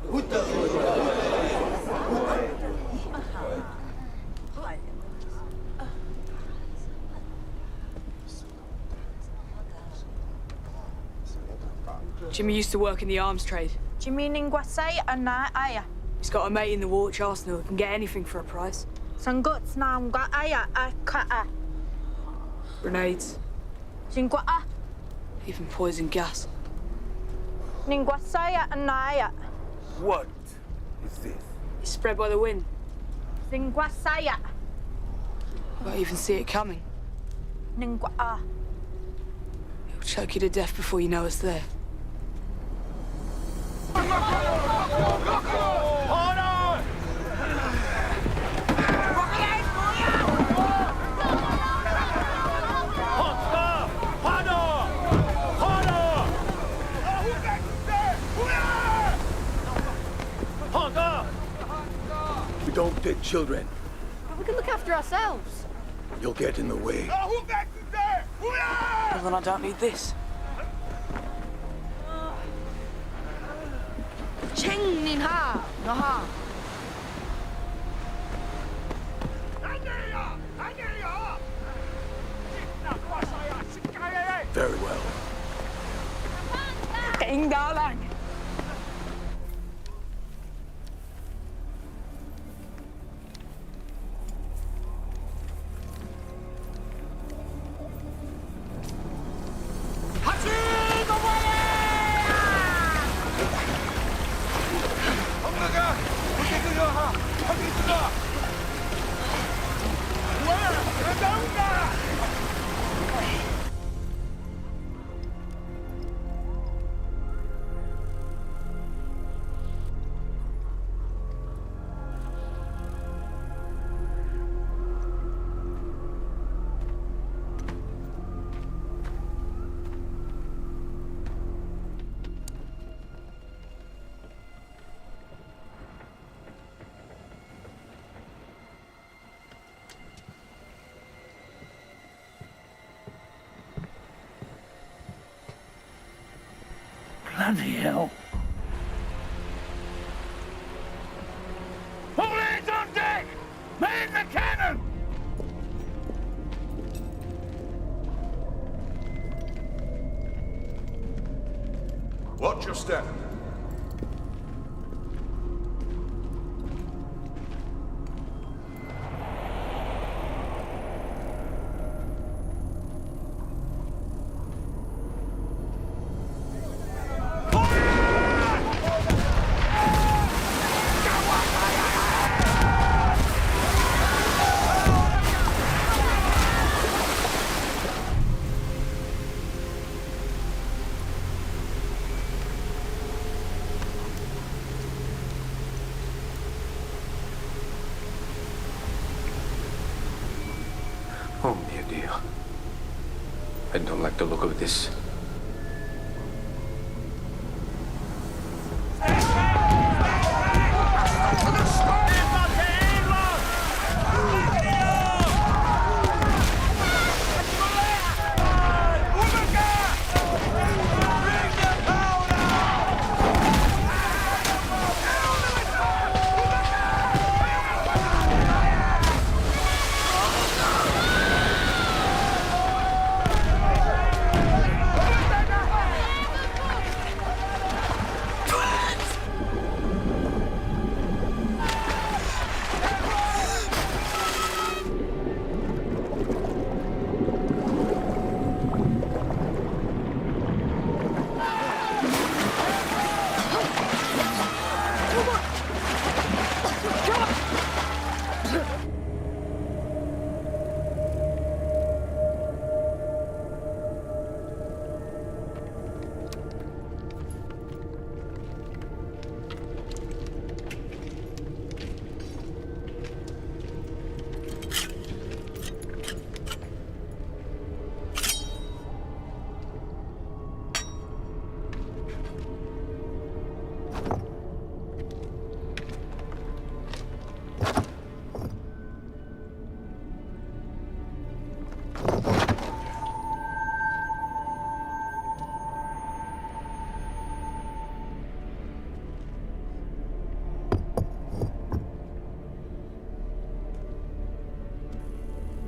Jimmy used to work in the arms trade. Jimmy Ningwasaya na aya. He's got a mate in the Woolwich Arsenal who can get anything for a price. Sangots na mga aya ka. Grenades, Jingwa even poison gas. Ningwasaya na aya. What is this? It's spread by the wind. Ningwasaya. Won't even see it coming. Ningwa It'll choke you to death before you know it's there. We don't take children. But we can look after ourselves. You'll get in the way. Well, then I don't need this. Cheng Nin Ha, Naha. Very well. King Darling. Bloody hell. All hands on deck! Man the cannon! Watch your step. Oh, mio Dio. I don't like the look of this.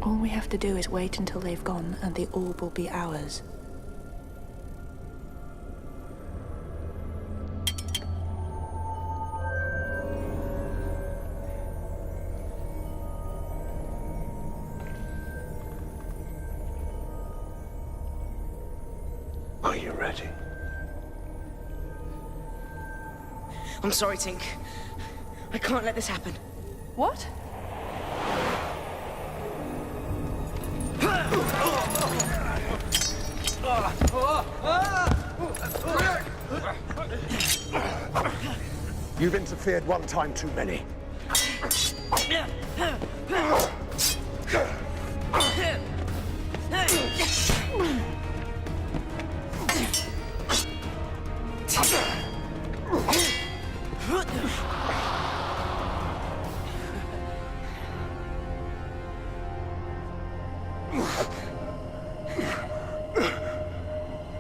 All we have to do is wait until they've gone, and the orb will be ours. ready. I'm sorry, Tink. I can't let this happen. What? You've interfered one time too many.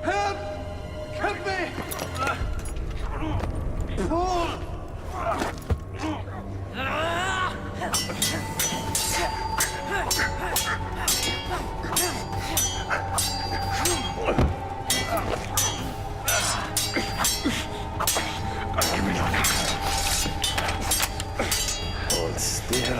Help! Help me! Hold still.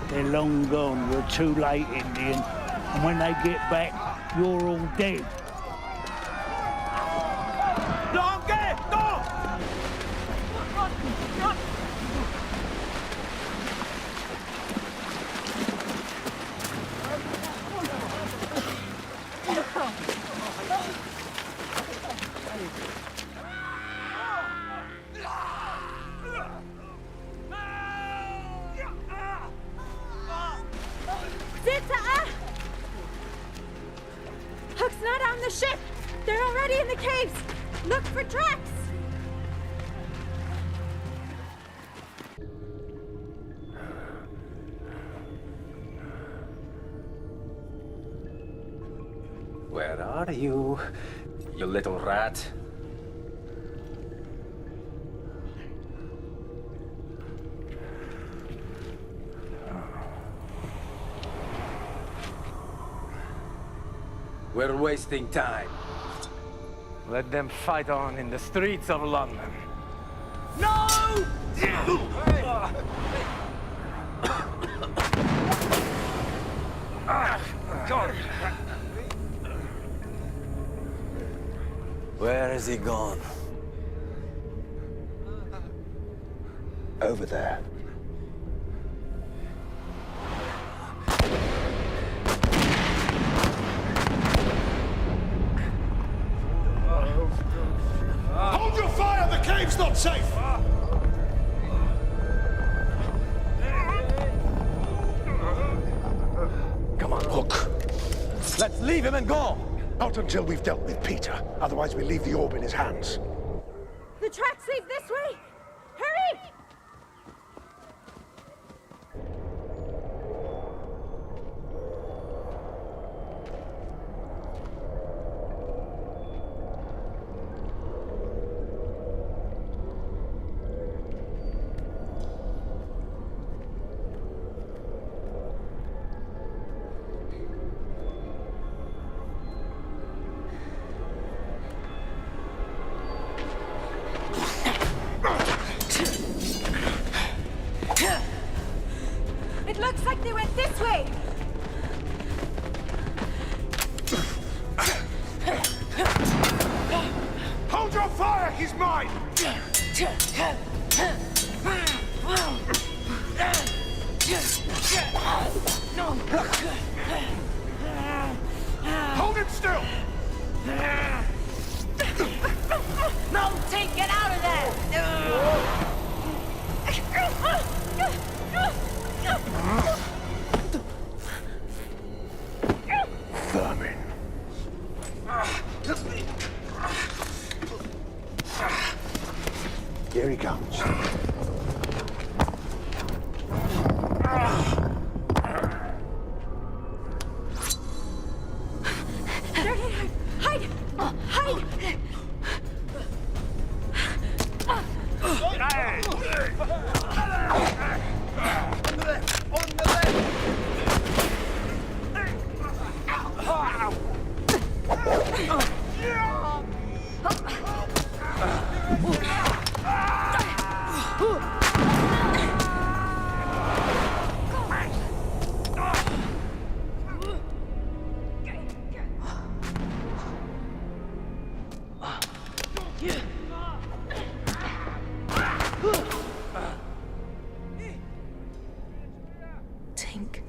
They're long gone. You're too late, Indian. And when they get back, you're all dead. Zita! Hook's not on the ship! They're already in the caves! Look for tracks! Where are you, you little rat? We're wasting time. Let them fight on in the streets of London. No! God. Where is he gone? Over there. Hold your fire! The cave's not safe! Come on, Hook. Let's leave him and go! Not until we've dealt with Peter. Otherwise, we leave the orb in his hands. The tracks lead this way! Hurry! It looks like they went this way! Hold your fire! He's mine! Hold him still! No, Tink, get out of there! Vermin. Here he comes. Tink.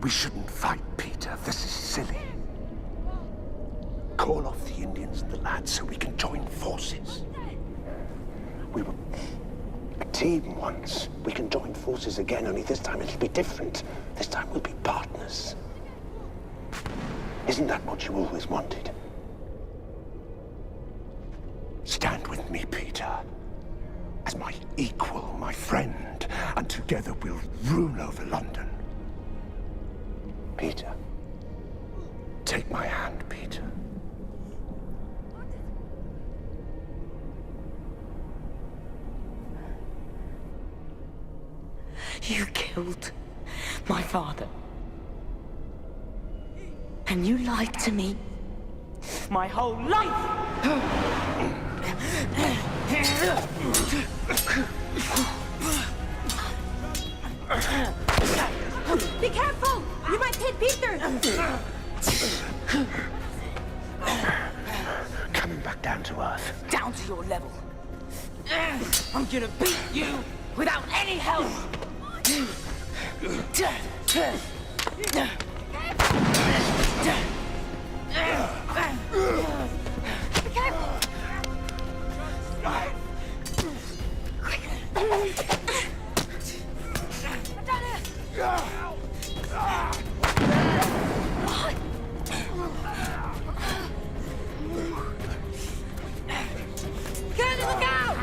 We shouldn't fight, Peter. This is silly. Call off the Indians and the lads so we can join forces. We were a team once. We can join forces again, only this time it'll be different. This time we'll be partners. Isn't that what you always wanted? Stand with me, Peter. As my equal, my friend, and together we'll rule over London. Peter. Take my hand, Peter. You killed my father. And you lied to me my whole life! Be careful! You might hit Peter! Coming back down to earth. Down to your level. I'm gonna beat you without any help! Kennedy, look out!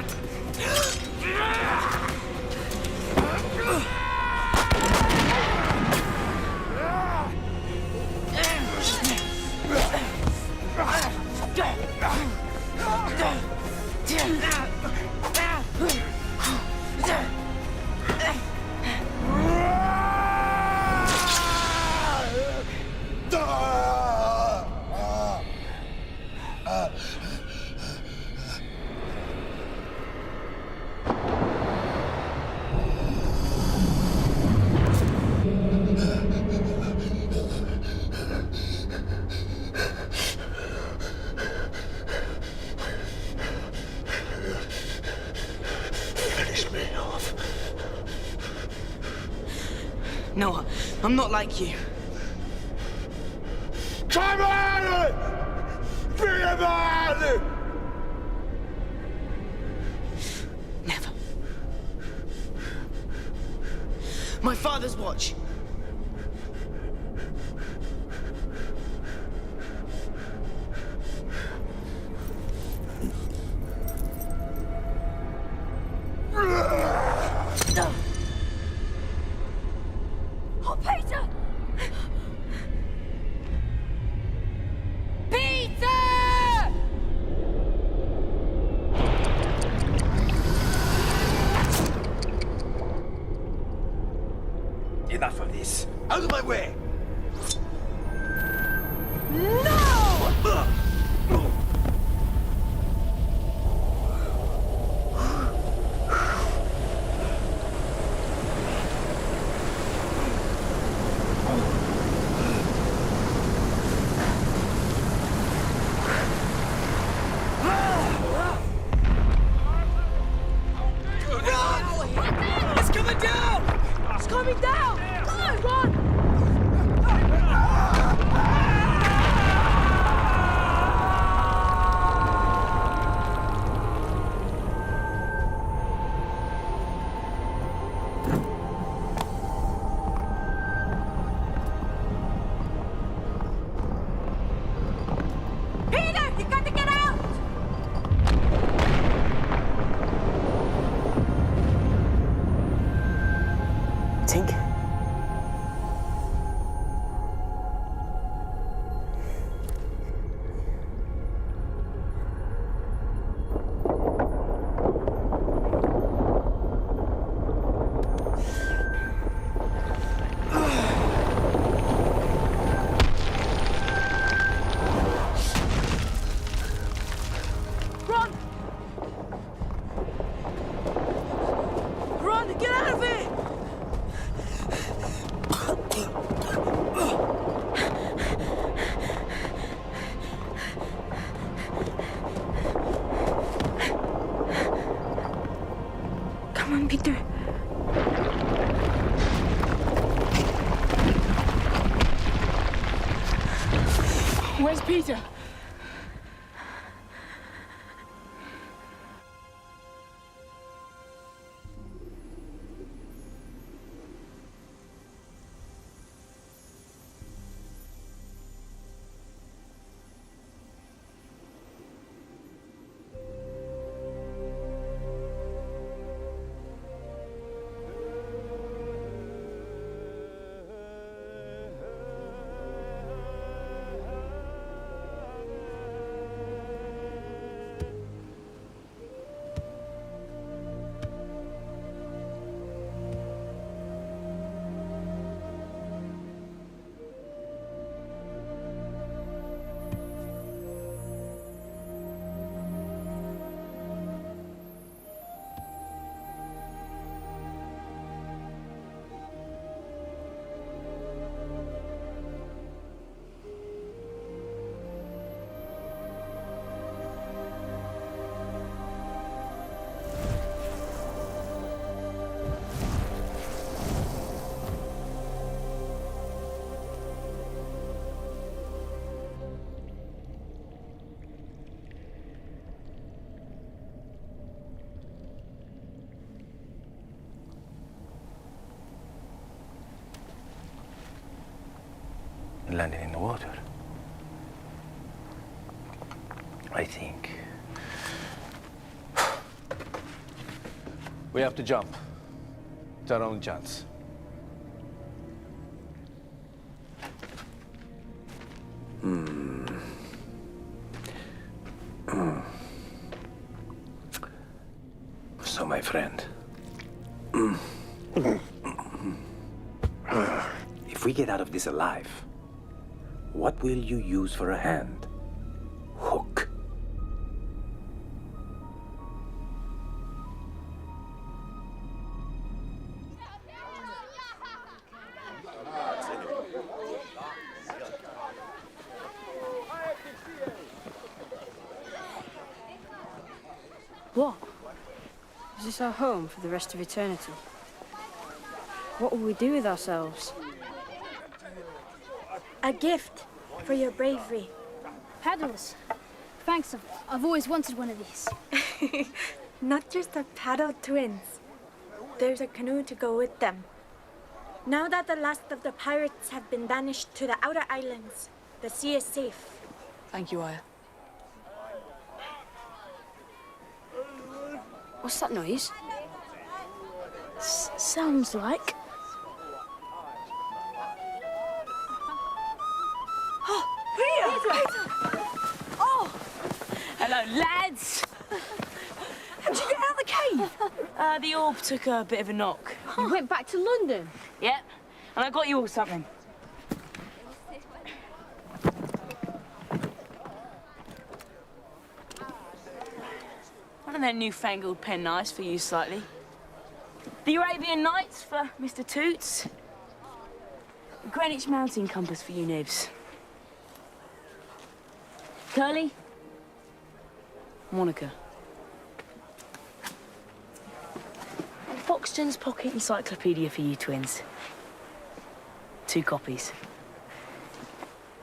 No, I'm not like you. Come on! Be a man! Never. My father's watch. Oh, Peter! Peter! Enough of this. Out of my way! No! It's coming down! It's coming down! Go! Run! Peter. Where's Peter? Landing in the water. I think we have to jump. It's our own chance. So, my friend, if we get out of this alive, what will you use for a hand? Hook. What? Is this our home for the rest of eternity? What will we do with ourselves? A gift for your bravery. Paddles. Thanks, I've always wanted one of these. Not just the paddle twins. There's a canoe to go with them. Now that the last of the pirates have been banished to the outer islands, the sea is safe. Thank you, Aya. What's that noise? Sounds like... Oh! Hello, lads! How'd you get out of the cave? The orb took a bit of a knock. You went back to London? Yep, and I got you all something. One of their newfangled penknives for you slightly. The Arabian Nights for Mr. Toots. The Greenwich Mountain Compass for you nibs. Curly. Monica. And Foxton's Pocket Encyclopedia for you twins. 2 copies.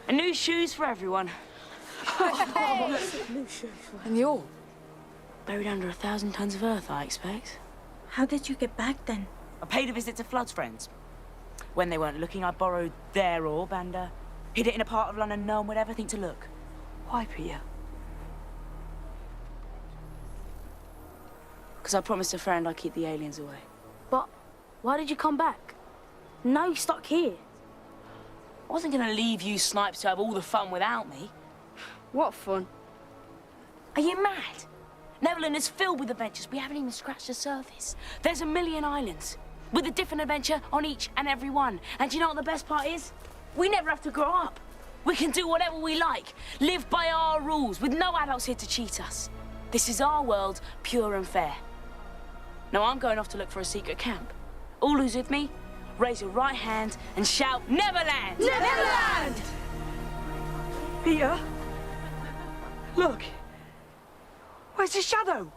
And new shoes for everyone. And the orb? Buried under 1,000 tons of earth, I expect. How did you get back then? I paid a visit to Flood's friends. When they weren't looking, I borrowed their orb and hid it in a part of London no one would ever think to look. Why, Peter? Because I promised a friend I'd keep the aliens away. But why did you come back? Now you're stuck here. I wasn't going to leave you snipes to have all the fun without me. What fun? Are you mad? Neverland is filled with adventures. We haven't even scratched the surface. There's 1 million islands, with a different adventure on each and every one. And do you know what the best part is? We never have to grow up. We can do whatever we like, live by our rules, with no adults here to cheat us. This is our world, pure and fair. Now I'm going off to look for a secret camp. All who's with me, raise your right hand and shout, Neverland! Neverland! Peter, look. Where's the shadow?